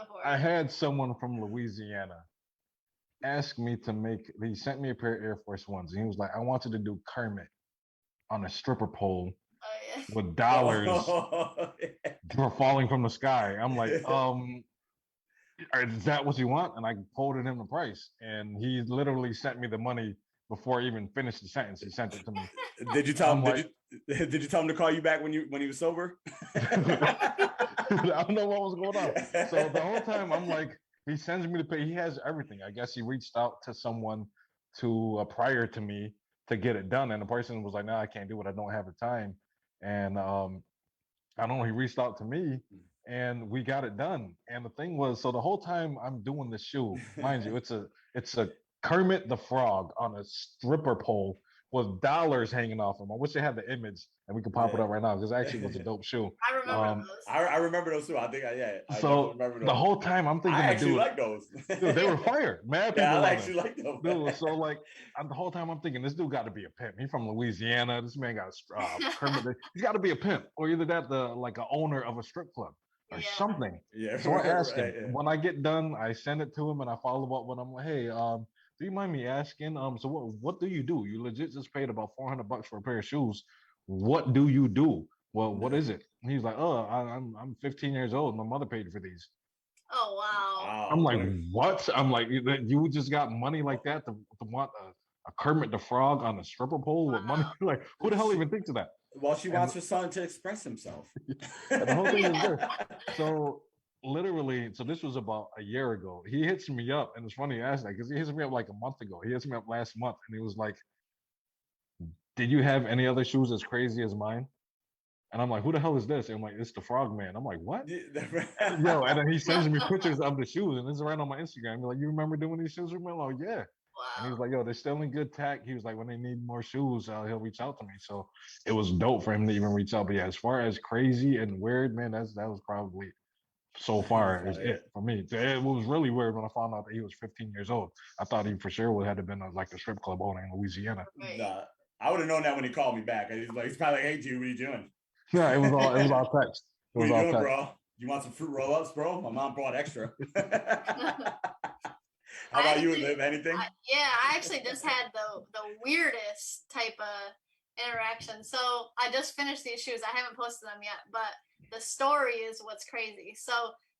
for I it. had someone from Louisiana ask me to make. He sent me a pair of Air Force Ones, and he was like, "I wanted to do Kermit on a stripper pole Oh yeah. with dollars for falling from the sky." I'm like, Yeah. is that what you want? And I quoted him the price, and he literally sent me the money before I even finished the sentence. He sent it to me. Did you tell I'm him? like, Did you tell him to call you back when he was sober? I don't know what was going on. So the whole time I'm like, he sends me the pay. He has everything. I guess he reached out to someone prior to me to get it done, and the person was like, "No, I can't do it. I don't have the time." And I don't know. He reached out to me, and we got it done. And the thing was, so the whole time I'm doing the shoe, mind you, it's a Kermit the Frog on a stripper pole with dollars hanging off him. I wish they had the image and we could pop it up right now because actually was a dope shoe. I remember those. I remember those too. I think I so remember those. The whole time I'm thinking, I actually dude, like those. dude, they were fire. Mad people. Yeah, I actually like those. Dude, so like the whole time I'm thinking, this dude got to be a pimp. He's from Louisiana. This man got a Kermit. He's got to be a pimp, or either that, like a owner of a strip club or something. Yeah. So I asked him when I get done. I send it to him and I follow up when I'm like, hey, do you mind me asking? So what do you do? You legit just paid about $400 for a pair of shoes. What do you do? Well, what is it? And he's like, oh, I'm 15 years old. My mother paid for these. Oh wow! I'm like, what? I'm like, you just got money like that to want a Kermit the Frog on a stripper pole with money? Like, who the hell even thinks of that? Well, she wants her son to express himself. The whole thing is there. So literally, so this was about a year ago. He hits me up, and it's funny you ask that because he hits me up like a month ago. He hits me up last month, and he was like, "Did you have any other shoes as crazy as mine?" And I'm like, "Who the hell is this?" And I'm like, "It's the Frog Man." I'm like, "What?" Yo, and then he sends me pictures of the shoes, and it's right on my Instagram. He's like, "You remember doing these shoes with me?" I'm like, "Yeah." Wow. And he was like, "Yo, they're still in good tack." He was like, "When they need more shoes, he'll reach out to me." So it was dope for him to even reach out. But yeah, as far as crazy and weird, man, that was probably so far is it for me. It was really weird when I found out that he was 15 years old. I thought he for sure would have been like a strip club owner in Louisiana. Nah, I would have known that when he called me back. He's probably like, "Hey, G, what are you doing?" Yeah, it was all text. What are you doing, bro? You want some fruit roll-ups, bro? My mom brought extra. How about you, Liv? Anything? I actually just had the weirdest type of interaction. So I just finished these shoes. I haven't posted them yet, but the story is what's crazy. So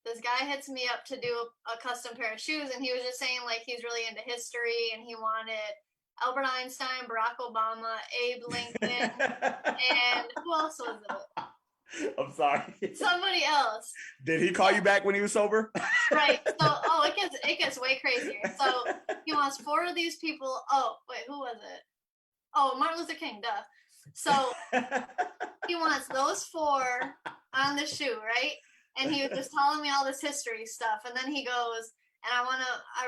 this guy hits me up to do a custom pair of shoes, and he was just saying like he's really into history, and he wanted Albert Einstein, Barack Obama, Abe Lincoln, and who else was it? I'm sorry. Somebody else. Did he call you back when he was sober? Right. So, it gets way crazier. So he wants 4 of these people. Oh, wait, who was it? Oh, Martin Luther King, duh. So he wants those 4 on the shoe, right? And he was just telling me all this history stuff. And then he goes, and I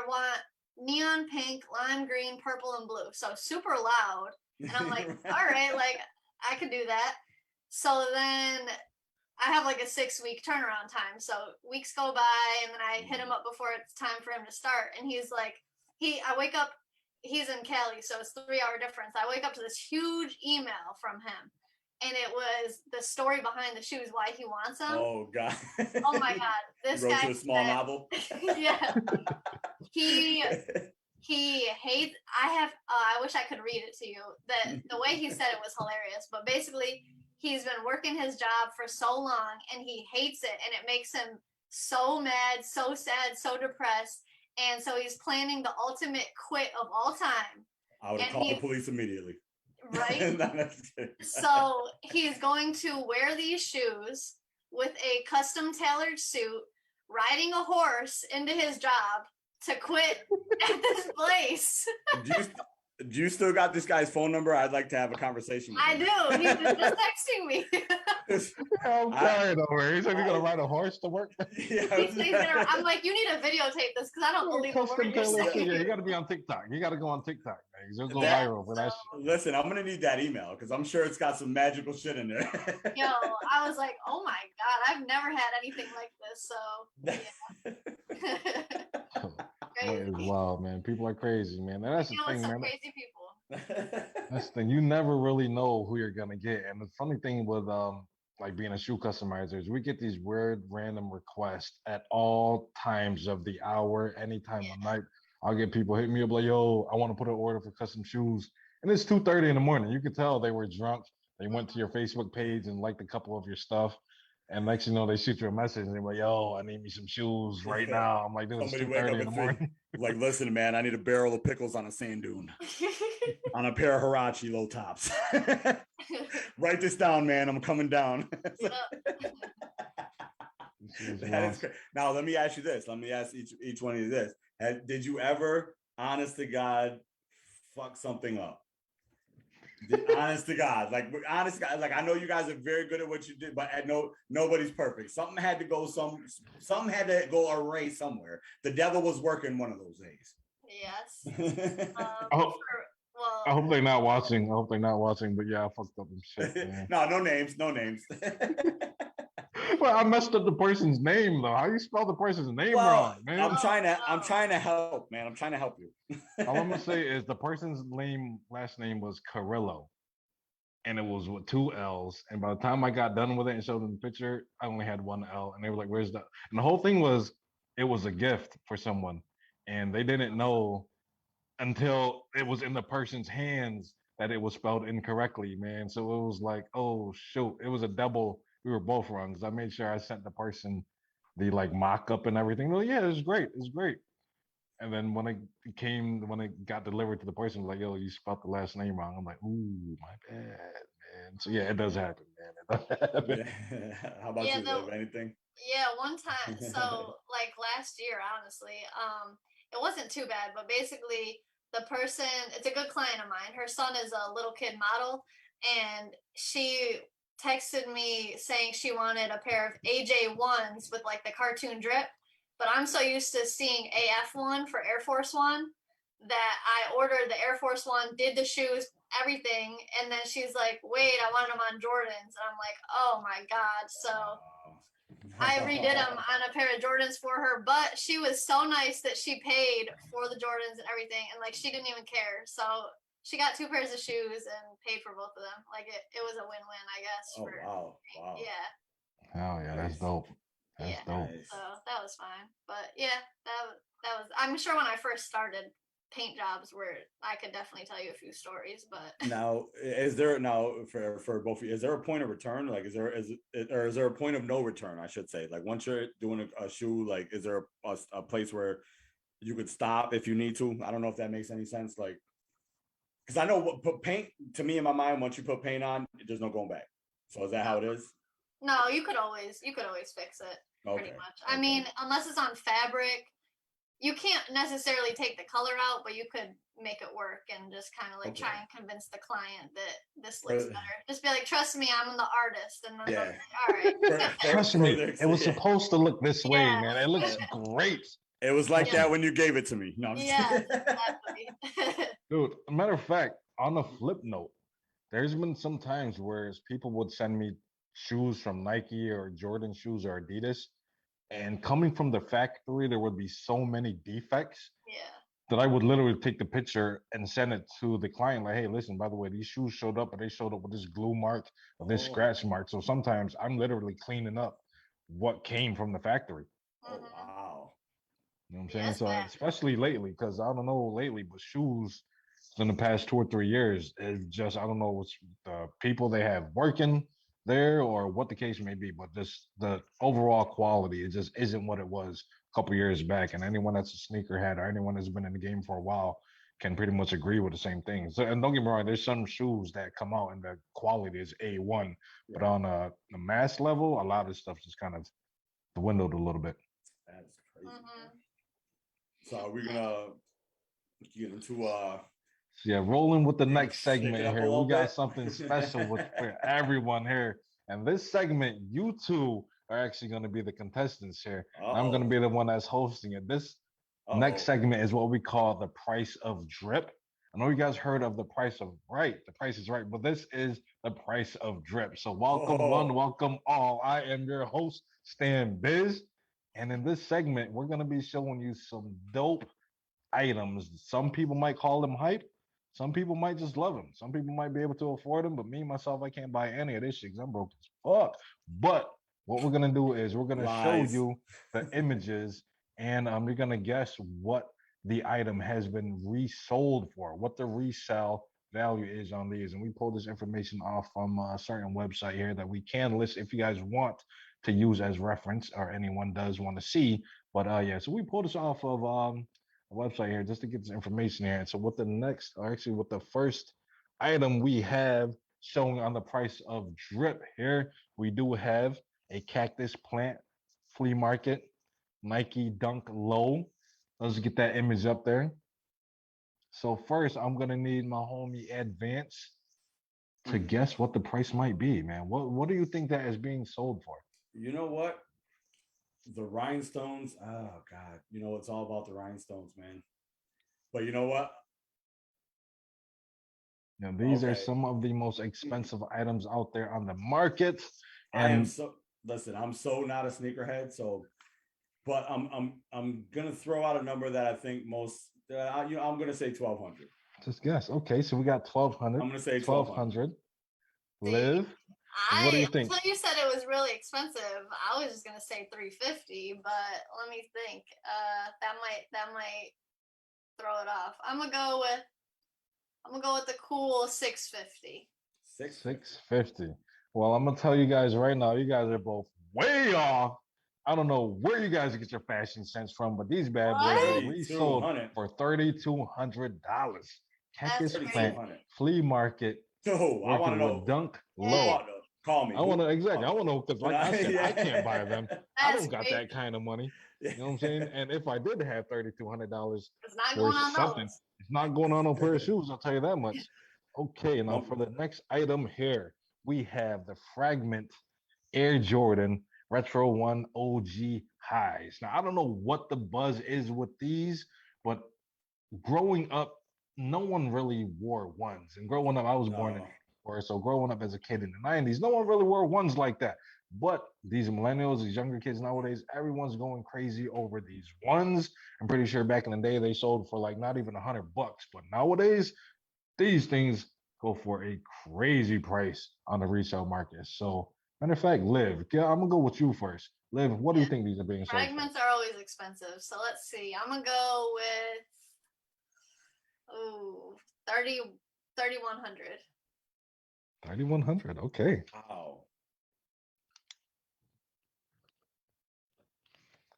want neon pink, lime green, purple, and blue. So super loud. And I'm like, all right, like I could do that. So then I have like a 6-week turnaround time. So weeks go by, and then I hit him up before it's time for him to start. And he's like, I wake up, he's in Cali, so it's 3-hour difference. I wake up to this huge email from him, and it was the story behind the shoes, why he wants them. Oh God. Oh my God. This wrote guy you a small novel. Yeah. He hates. I wish I could read it to you. The way he said it was hilarious, but basically he's been working his job for so long and he hates it, and it makes him so mad, so sad, so depressed. And so he's planning the ultimate quit of all time. I would have called the police immediately. Right? So he's going to wear these shoes with a custom tailored suit, riding a horse into his job to quit at this place. Do you still got this guy's phone number? I'd like to have a conversation with him. I do. He was just texting me. I'm tired over here. He said he's going to ride a horse to work. Yeah, I'm like, you need to videotape this because I don't believe a word you're saying. Yeah, you got to be on TikTok. You got to go on TikTok, man. You'll go viral for that shit. Listen, I'm going to need that email because I'm sure it's got some magical shit in there. Yo, I was like, oh my God, I've never had anything like this. So, yeah. That is wild, man. People are crazy, man. And that's the thing, man. Crazy people. That's the thing. You never really know who you're gonna get. And the funny thing with like being a shoe customizer is we get these weird random requests at all times of the hour, any time of night. I'll get people hitting me up like, yo, I want to put an order for custom shoes. And it's 2:30 in the morning. You could tell they were drunk. They went to your Facebook page and liked a couple of your stuff. And next you know, they shoot you a message and they're like, yo, I need me some shoes right now. I'm like, dude, it's 2:30 in the morning. Like, listen, man, I need a barrel of pickles on a sand dune. On a pair of Huarache low tops. Write this down, man. I'm coming down. Now, let me ask you this. Let me ask each one of you this. Did you ever, honest to God, fuck something up? Honest to God, like I know you guys are very good at what you did, but nobody's perfect. Something had to go awry somewhere. The devil was working one of those days. Yes. I hope, Well, I hope they're not watching. I hope they're not watching. But yeah, I fucked up and shit, man. No names, no names. Well, I messed up the person's name though. How you spell the person's name Well, wrong, man? I'm trying no. to help, man. I'm trying to help you. All I'm gonna say is the person's last name was Carrillo, and it was with two L's. And by the time I got done with it and showed them the picture, I only had one L, and they were like, "Where's the?" And the whole thing was, it was a gift for someone, and they didn't know until it was in the person's hands that it was spelled incorrectly, man. So it was like, oh shoot, it was a double. We were both wrong because I made sure I sent the person the like mock up and everything. Well, yeah, it's great, it's great. And then when it got delivered to the person, like, yo, you spelled the last name wrong. I'm like, ooh, my bad, man. So yeah, it does happen, man. It does happen. How about Yeah, you, Liv? Anything? yeah, one time. So like last year, honestly, it wasn't too bad, but basically the person, it's a good client of mine. Her son is a little kid model, and she texted me saying she wanted a pair of AJ1s with like the cartoon drip. But I'm so used to seeing AF1 for Air Force One that I ordered the Air Force One, did the shoes, everything, and then she's like, "Wait, I wanted them on Jordans," and I'm like, "Oh my god!" So I redid them on a pair of Jordans for her, but she was so nice that she paid for the Jordans and everything, and like she didn't even care. So she got two pairs of shoes and paid for both of them. Like it was a win-win, I guess. Oh wow, wow. Yeah. Oh yeah, that's Nice. dope. That's Yeah. dope. Nice. So that was fine. But yeah, that was. I'm sure when I first started, paint jobs were. I could definitely tell you a few stories, but Now, is there now for both of you? Is there a point of return? Like, is there a point of no return? I should say. Like, once you're doing a shoe, like, is there a place where you could stop if you need to? I don't know if that makes any sense. Like, because I know what put paint to me in my mind. Once you put paint on, there's no going back. So is that how it is? no, you could always fix it. Okay. Pretty much. I mean, unless it's on fabric, you can't necessarily take the color out, but you could make it work and just kind of like try and convince the client that this looks better. Just be like, trust me, I'm the artist. And then like, all right. Trust me, it was supposed to look this way, man. It looks great. It was like that when you gave it to me. No, I'm just exactly. Dude, a matter of fact, on a flip note, there's been some times where people would send me shoes from Nike or Jordan shoes or Adidas, and coming from the factory, there would be so many defects that I would literally take the picture and send it to the client. Like, hey, listen, by the way, these shoes showed up, but they showed up with this glue mark or this scratch mark. So sometimes I'm literally cleaning up what came from the factory. Oh, wow. You know what I'm saying? So especially lately, because I don't know lately, but shoes in the past 2 or 3 years is just, I don't know what's the people they have working there or what the case may be, but just the overall quality, it just isn't what it was a couple years back. And anyone that's a sneakerhead or anyone that's been in the game for a while can pretty much agree with the same thing. So, and don't get me wrong, there's some shoes that come out and the quality is A1, but on a mass level, a lot of stuff just kind of dwindled a little bit. That's crazy. So are we gonna get into yeah, rolling with the next segment here. We got something special for everyone here. And this segment, you two are actually going to be the contestants here. I'm going to be the one that's hosting it. This next segment is what we call the price of drip. I know you guys heard of the price of right. The price is right, but this is the price of drip. So welcome one, welcome all. I am your host, Stan Biz. And in this segment, we're going to be showing you some dope items. Some people might call them hype. Some people might just love them. Some people might be able to afford them, but me, myself, I can't buy any of this shit because I'm broke as fuck. But what we're going to do is we're going to show you the images and you're going to guess what the item has been resold for, what the resale value is on these. And we pulled this information off from a certain website here that we can list if you guys want to use as reference or anyone does want to see. But yeah, so we pulled this off of website here just to get this information here. And so what the first item we have showing on the price of drip here, we do have a cactus plant flea market Nike Dunk Low. Let's get that image up there. So first, I'm gonna need my homie Advance to guess what the price might be, man. What do you think that is being sold for? You know what? The rhinestones. Oh God, you know it's all about the rhinestones, man. But you know what? Now, these are Okay. some of the most expensive items out there on the market. I am And so listen, I'm so not a sneakerhead, so but I'm gonna throw out a number that I think most I'm gonna say 1200. just guess. Okay, so we got 1200. I'm gonna say 1200. See, Liv, what do you think? until you said it was really expensive, I was just gonna say 350, but let me think. That might throw it off. I'm gonna go with the cool 650. 650. Well, I'm gonna tell you guys right now, you guys are both way off. I don't know where you guys get your fashion sense from, but these bad boys are What? resold 3200. for $3,200. That's Cactus crazy. Plant 3200. Flea Market So I want to working with know Dunk who Low. bought those. Call me. I want to exactly. I want to know because, like I said, Yeah. I can't buy them. I That's don't got crazy. that kind of money. You know what I'm saying? And if I did have $3,200 It's not for going on something, those. it's not going on a pair of shoes. I'll tell you that much. Okay, now Nope. for the next item here, we have the Fragment Air Jordan Retro 1 OG highs. Now I don't know what the buzz is with these, but growing up, no one really wore ones. And growing up, I was born in No. '84, so growing up as a kid in the '90s, no one really wore ones like that. But these millennials, these younger kids nowadays, everyone's going crazy over these ones. I'm pretty sure back in the day they sold for like not even $100, but nowadays these things go for a crazy price on the resale market. So, matter of fact, Liv, yeah, I'm gonna go with you first. Liv, what do you Yeah. think these are being sold for? Fragments are always expensive. So let's see. I'm gonna go with 3100. 3,100. Okay. Wow.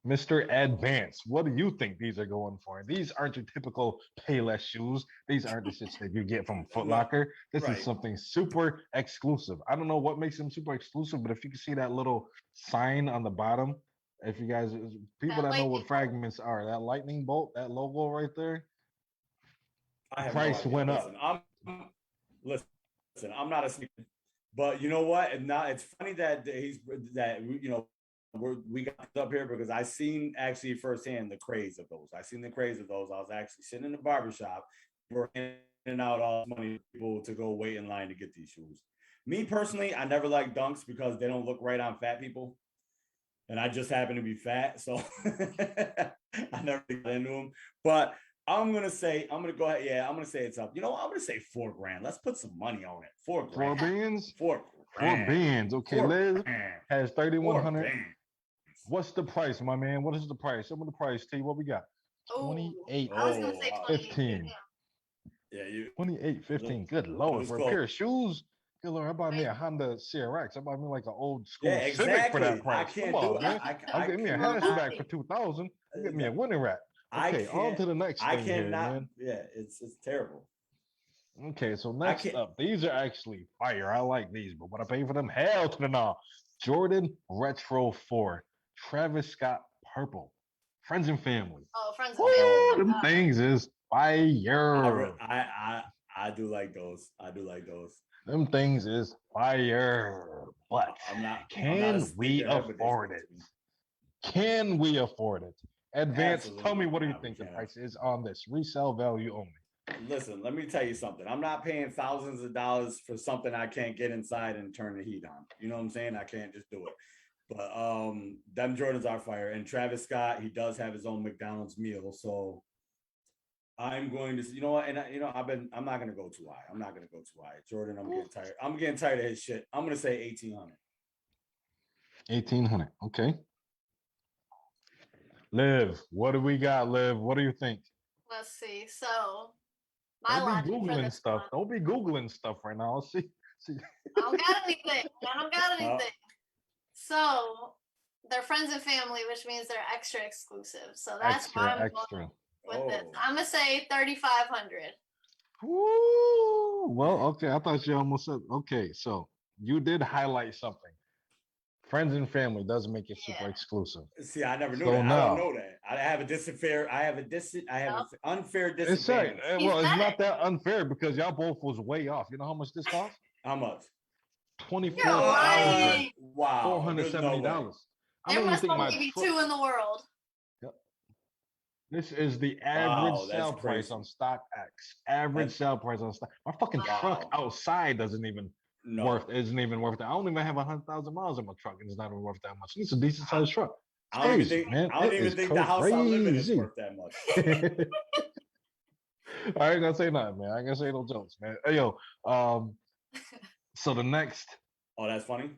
Mr. Advance, what do you think these are going for? These aren't your typical Payless shoes. These aren't the shits that you get from Foot No, Locker. This is right. something super exclusive. I don't know what makes them super exclusive, but if you can see that little sign on the bottom, if you guys, people That that know lightning what bolt. fragments are, that lightning bolt, that logo right there, I have no price idea. went up. Listen, I'm not a sneaker, but you know what? And now it's funny that we got up here because I seen actually firsthand the craze of those. I seen the craze of those. I was actually sitting in the barbershop, working out all this money people to go wait in line to get these shoes. Me personally, I never like dunks because they don't look right on fat people. And I just happen to be fat, so I never got into them. But I'm gonna go ahead. Yeah, I'm gonna say it's up. You know what? I'm gonna say $4,000. Let's put some money on it. $4,000. Four bands? $4,000. Four bands. Okay, Liz $4,000. has 3,100. $4,000. What's the price, my man? What is the price? Some of the price. T, what we got? Oh, 28. I was gonna say Oh, 15. 28. Yeah, you 28.15. Good it lord. was For a close. pair of shoes, good lord, I bought me a Honda CRX. I bought me like an old school Yeah, Civic for that exactly. I price. can't Come do on, it. man. I'm getting me a hatchback for 2,000. You get me a winter wrap. Okay, on to the next I thing here, cannot. man. Yeah, it's terrible. Okay, so I next can't. up, these are actually fire. I like these, but what I pay for them, hell to the no. Jordan Retro 4, Travis Scott Purple, Friends and Family. Oh, friends and Oh, family. Them things is fire. I do like those. I do like those. Them things is fire. But I'm not a can we sneakerhead, but they afford speak it? to me. Can we afford it? Advance, tell me Absolutely what do you not. We think the can't. price is on this? Resale value only. Listen, let me tell you something. I'm not paying thousands of dollars for something I can't get inside and turn the heat on. You know what I'm saying? I can't just do it. But them Jordans are fire. And Travis Scott, he does have his own McDonald's meal. So I'm going to, you know what? And I'm not gonna go too high. I'm not gonna go too high. Jordan, I'm getting tired. I'm getting tired of his shit. I'm gonna say 1,800. 1,800. Okay. Liv, what do we got, Liv? What do you think? Let's see. So my Don't logic be for Googling this stuff. one. Don't be Googling stuff right now. See. I don't got anything. I don't got anything. So they're friends and family, which means they're extra exclusive. So that's why I'm Extra. going with this. Oh. I'm gonna say 3,500. Woo! Well, okay. I thought you almost said okay. So you did highlight something. Friends and family does make it super Yeah. exclusive. See, I never knew So that. I now- don't know that. I have an unfair It's right. disadvantage. Well, it's said not that unfair because y'all both was way off. You know how much this cost? How much? $24,470. You're lying. Wow. There's no way. I There don't even must think my only be truck. two in the world. This is the Wow, average that's sale price crazy. on StockX. Average That's sale price on stock. My fucking truck wow. outside isn't even No, worth it. I don't even have 100,000 miles in my truck, and it's not even worth that much. It's a decent sized truck. It's I don't even crazy, think man. I don't It even is think the house I live in is crazy. worth that much. I ain't gonna say nothing, man. I ain't gonna say no jokes, man. Hey yo, so the next Oh, that's funny.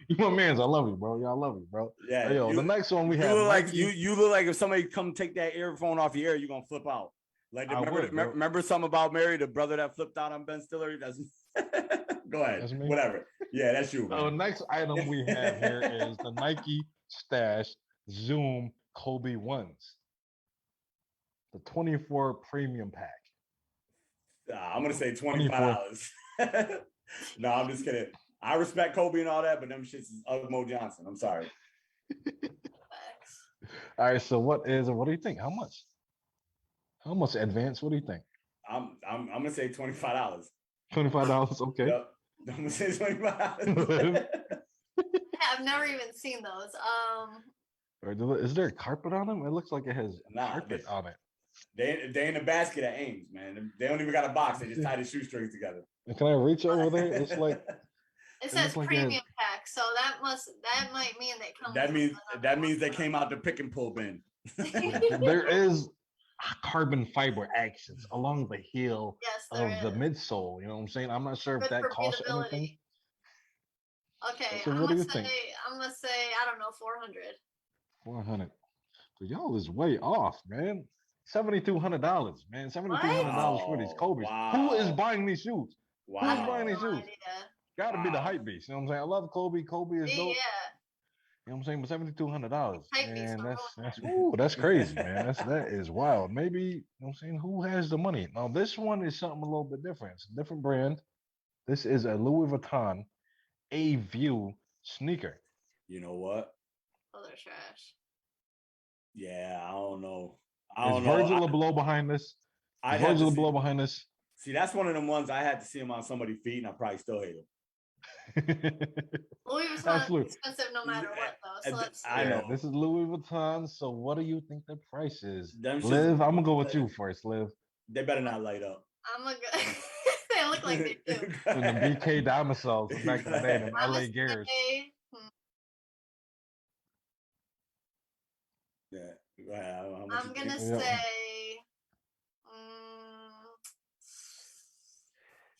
you my man's, I love you, bro. Yeah, I love you, bro. Yeah, Hey, yo, the next one we you have look like Nike. you look like if somebody come take that earphone off your ear, you're gonna flip out. Like I would, bro. remember something about Mary, the brother that flipped out on Ben Stiller? That's go ahead. That's me. Whatever. Yeah, that's you. So the Man. next item we have here is the Nike Stash Zoom Kobe ones, the 24 premium pack. I'm gonna say $24. $25. No, I'm just kidding. I respect Kobe and all that, but them shits is Ugmo Johnson. I'm sorry. All right, so what do you think? How much? How much advance? What do you think? I'm gonna say $25. $25. Okay. Yep. I'm gonna say $25. I've never even seen those. Or is there a carpet on them? It looks like it has carpet on it. They in the basket at Ames, man. They don't even got a box. They just tie the shoestrings together. And can I reach over there? It's like it says like premium pack, so that might mean they come. That means they came out the pick and pull bin. There is carbon fiber accents along the heel of the midsole. You know what I'm saying? I'm not sure if that costs anything. Okay, so what do you think? I'm gonna say I don't know, 400. 400. So y'all is way off, man. $7,200, man. $7,200 for these Kobe's. Wow. Who is buying these shoes? Wow. Who's buying these shoes? Gotta be the hype beast. You know what I'm saying? I love Kobe. Kobe is dope. Yeah. You know what I'm saying? But $7,200. Man, that's that's crazy, man. That is wild. Maybe, you know what I'm saying? Who has the money? Now this one is something a little bit different. It's a different brand. This is a Louis Vuitton A View sneaker. You know what? Oh, they're trash. Yeah, I don't know. Is Virgil Abloh behind this? Virgil Abloh behind this? See, that's one of them ones I had to see him on somebody's feet, and I probably still hate him. Louis Vuitton is expensive no matter what, though. So I know. This is Louis Vuitton. So what do you think the price is? Liv, I'm gonna go with you first, Liv. They better not light up. I'm gonna go. They look like they do. In the BK domiciles from back in the day, in LA Gears. Yeah, go ahead. I'm gonna say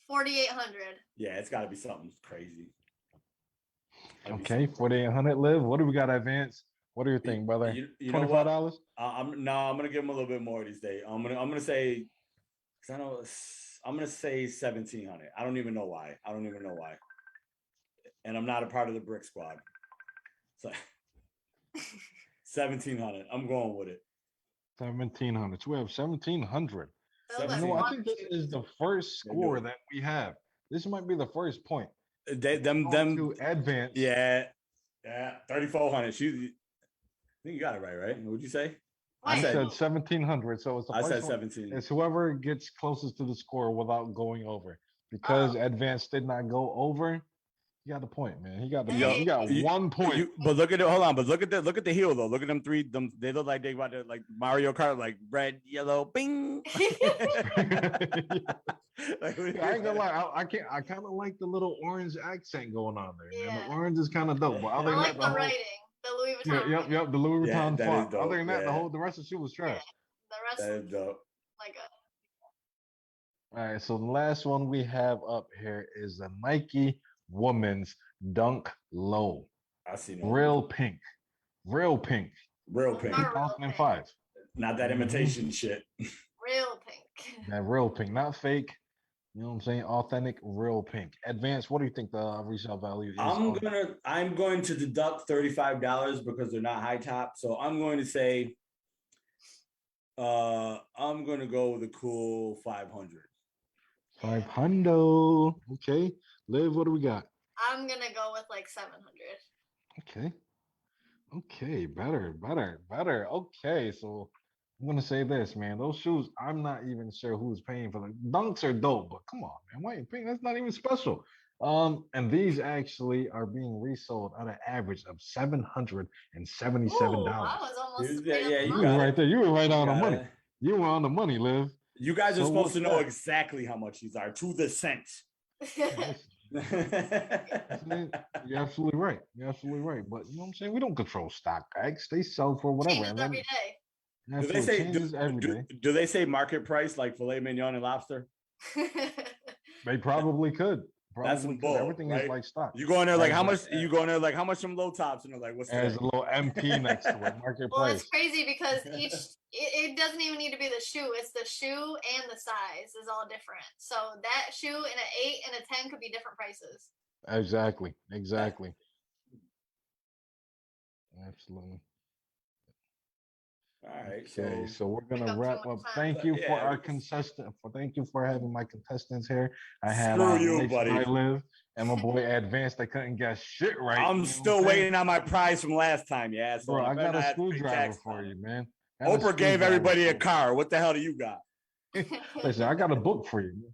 4,800. Yeah, it's got to be something crazy. Okay, 4,800. Liv, what do we got advance? What do you think, brother? $25? I'm gonna give him a little bit more these days. I'm gonna say, cause I know I'm gonna say 1,700. I don't even know why. And I'm not a part of the Brick Squad, so 1,700. I'm going with it. 1,700. So we have 1,700. I think this is the first score that we have. This might be the first point. Them to advance. Yeah, 3,400. I think you got it right? What'd you say? I said 1,700. So it's the first. I said 17. It's whoever gets closest to the score without going over. Because advance did not go over. You got the point, man. He got 1 point. But look at it. Hold on. But look at the heel though. Look at them three. They look like they about to like Mario Kart, like red, yellow, bing. I ain't gonna lie. I kind of like the little orange accent going on there. Man. The orange is kind of dope. But other than that, the writing, the Louis Vuitton. Yep. The Louis Vuitton font. Other than that, the rest of the shoe was trash. The rest is dope. All right. So the last one we have up here is the Nike Women's Dunk Low. I see. Real pink. 2005. Not that imitation shit. Real pink. That real pink, not fake. You know what I'm saying? Authentic, real pink. Advance. What do you think the resale value is? I'm going to deduct $35 because they're not high top. So I'm going to say, I'm going to go with a cool 500. 500. Okay. Liv, what do we got? I'm gonna go with like 700. Okay. Better. Okay. So I'm gonna say this, man. Those shoes, I'm not even sure who's paying for them. Dunks are dope, but come on, man. Why are you paying? That's not even special. And these actually are being resold at an average of $777. Ooh, I was almost Yeah, right on yeah, the you You was got money. right it. there. You were right You on the got money. it. You were on the money, Liv. You guys are So supposed with to know that, exactly how much these are to the cent. listen, you're absolutely right. You're absolutely right. But you know what I'm saying? We don't control stock X. They sell for whatever. Changes And every then Do they absolutely say changes every day. do they say market price like filet mignon and lobster? day. They probably could. That's Probably some could. bull, Everything is right? like stock. You go in there like how As much? You go in there like how much from low tops, and they're like, "What's as today?" a little MP next to it, market Well, it's price. crazy because it doesn't even need to be the shoe. It's the shoe and the size is all different. So that shoe in an 8 and a 10 could be different prices. Exactly. Yeah. Exactly. Absolutely. All right, Okay, so so we're Pick gonna up too wrap much up. time. Thank you for yeah, our contestant. Thank you for having my contestants here. I had screw you, Lace by buddy. Live and my boy Advanced. They couldn't guess shit right. I'm You know what I'm still saying? waiting on my prize from last time, you asshole. Bro, And I I better got a not have to pay screwdriver taxes for on it. you, man. Got a Oprah gave screwdriver everybody a for car. What the hell do you got? you. Listen, I got a book for you.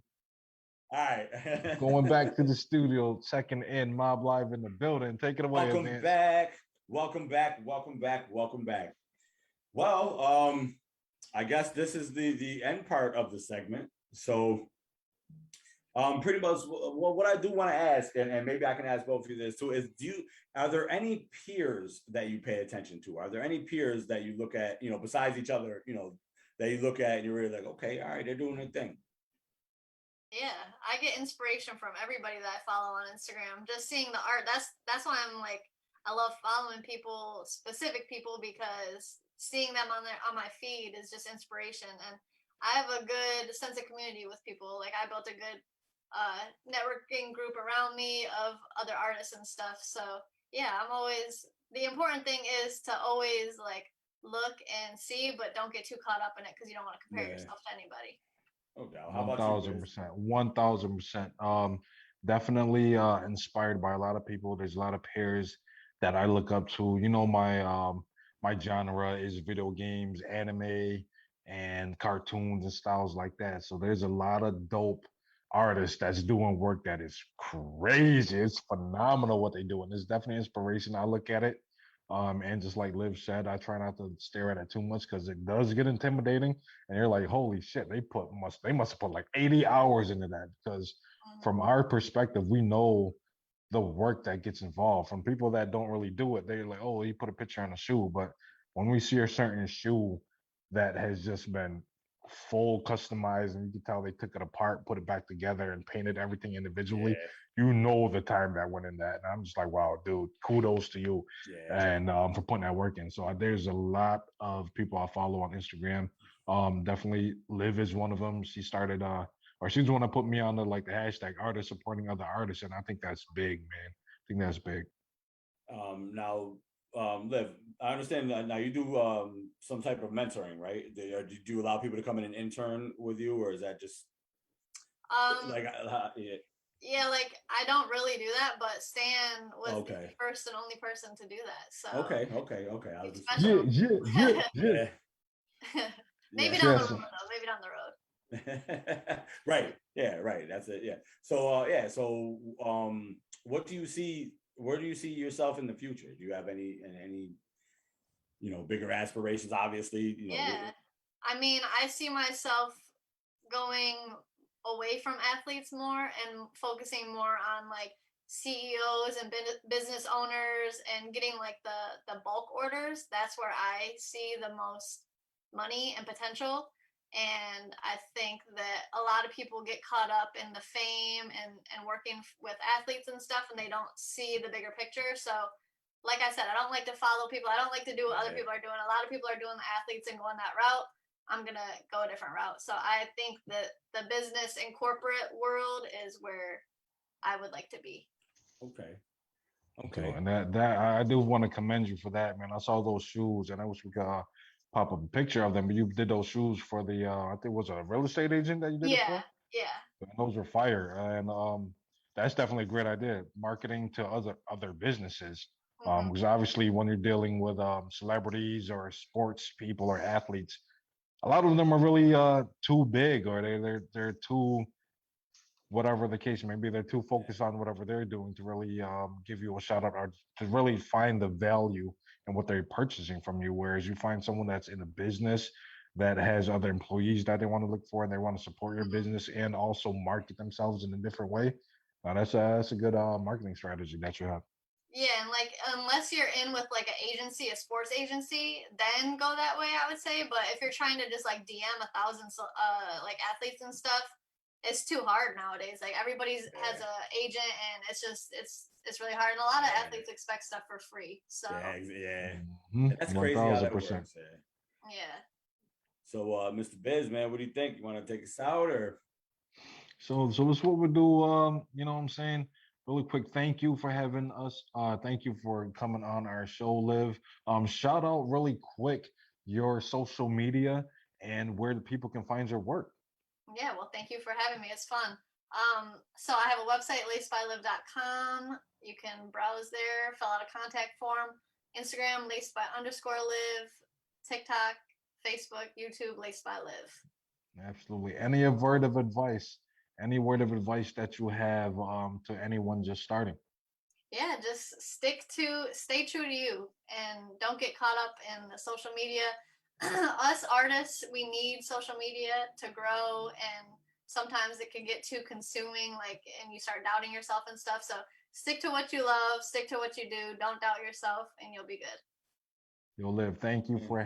All right. Going back to the studio, checking in, Mob Live in the building. Take it away, Welcome Advanced. back. Welcome back. Welcome back. Welcome back. Well, I guess this is the end part of the segment. So pretty much what I do want to ask, and maybe I can ask both of you this too, is are there any peers that you pay attention to? Are there any peers that you look at, besides each other, that you look at and you're really like, okay, all right, they're doing their thing. Yeah, I get inspiration from everybody that I follow on Instagram. Just seeing the art. That's why I'm like I love following people, specific people, because seeing them on my feed is just inspiration. And I have a good sense of community with people. Like I built a good networking group around me of other artists and stuff. So yeah, I'm always the important thing is to always like look and see, but don't get too caught up in it because you don't want to compare yourself to anybody. Okay. How One about you, thousand Liz? percent. 1000%. Definitely inspired by a lot of people. There's a lot of peers that I look up to. You know, my genre is video games, anime, and cartoons and styles like that. So there's a lot of dope artists that's doing work that is crazy. It's phenomenal what they do, and it's definitely inspiration. I look at it. And just like Liv said, I try not to stare at it too much because it does get intimidating and you're like, holy shit, they must have put like 80 hours into that because from our perspective, we know the work that gets involved. From people that don't really do it, they're like, oh, you put a picture on a shoe. But when we see a certain shoe that has just been full customized and you can tell they took it apart, put it back together and painted everything individually, Yeah. you know the time that went in that. And I'm just like, wow, dude, kudos to you Yeah. and for putting that work in. So there's a lot of people I follow on Instagram. Definitely Liv is one of them. She started or she's the one that put me on the like the hashtag artists supporting other artists, and I think that's big, man. I think that's big. Now, Liv, I understand that now you do some type of mentoring, right? Do you allow people to come in and intern with you, or is that just like yeah? Yeah, like I don't really do that, but Stan was Okay. the first and only person to do that. So Okay. I was he's just special. Yeah. Maybe yeah. down Yes. the road though. Maybe down the road. Right. Yeah. Right. That's it. Yeah. So yeah. So what do you see? Where do you see yourself in the future? Do you have any bigger aspirations? Obviously, Yeah. I mean, I see myself going away from athletes more and focusing more on like CEOs and business owners and getting like the bulk orders. That's where I see the most money and potential. And I think that a lot of people get caught up in the fame and working with athletes and stuff, and they don't see the bigger picture. So, like I said, I don't like to follow people. I don't like to do what other people are doing. A lot of people are doing the athletes and going that route. I'm going to go a different route. So I think that the business and corporate world is where I would like to be. Okay. Okay. And that I do want to commend you for that, man. I saw those shoes and I wish we could pop up a picture of them. But you did those shoes for the I think it was a real estate agent that you did it Yeah. for? Yeah. And those were fire. And that's definitely a great idea. Marketing to other businesses. Because obviously when you're dealing with celebrities or sports people or athletes, a lot of them are really too big or they're too whatever the case may be. They're too focused on whatever they're doing to really give you a shout out or to really find the value in what they're purchasing from you. Whereas you find someone that's in a business that has other employees that they want to look for and they want to support your business and also market themselves in a different way. That's a good marketing strategy that you have. Yeah, and like unless you're in with like an agency, a sports agency, then go that way, I would say. But if you're trying to just like DM 1,000 like athletes and stuff, it's too hard nowadays. Like everybody's has a agent, and it's really hard. And a lot of athletes expect stuff for free. So that's crazy how that works. 1000%. Yeah. So, Mr. Biz, man, what do you think? You want to take us out or? So that's what we do. You know what I'm saying? Really quick, thank you for having us. Thank you for coming on our show, Liv. Shout out really quick your social media and where the people can find your work. Yeah, well, thank you for having me. It's fun. So I have a website, lacedbyliv.com. You can browse there, fill out a contact form. Instagram, lacedby_liv. TikTok, Facebook, YouTube, lacedbyliv. Absolutely. Any word of advice? Any word of advice that you have to anyone just starting? Yeah, just stay true to you and don't get caught up in the social media. Us artists, we need social media to grow, and sometimes it can get too consuming, like, and you start doubting yourself and stuff. So stick to what you love, stick to what you do, don't doubt yourself, and you'll be good. Yo, Liv, thank you for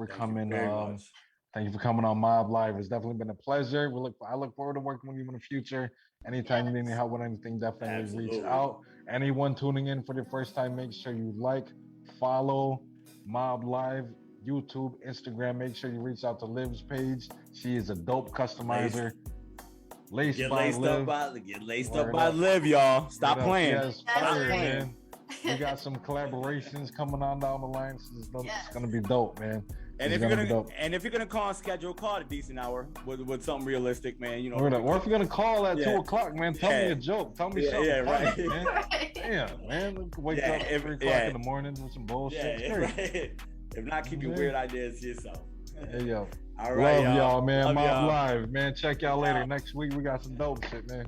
coming. Much. Thank you for coming on Mob Live. It's definitely been a pleasure. I look forward to working with you in the future. Anytime you need any help with anything, definitely reach out. Anyone tuning in for the first time, make sure you like, follow Mob Live, YouTube, Instagram. Make sure you reach out to Liv's page. She is a dope customizer. Get laced up by Liv, y'all. Stop playing. Yes, fire, man. We got some collaborations coming on down the line. So it's gonna be dope, man. And if you're gonna call and schedule, call at a decent hour with something realistic, man. You know, or if you're gonna call at 2:00, man, tell me a joke. Tell me something. Yeah, funny, right. Man. Damn, man. Wake up at 3:00 in the morning with some bullshit. Yeah, right. If not, keep your weird ideas to yourself. Hey yo. All right, love y'all, man. Love Mob y'all. Live, man. Check y'all later. Next week we got some dope shit, man.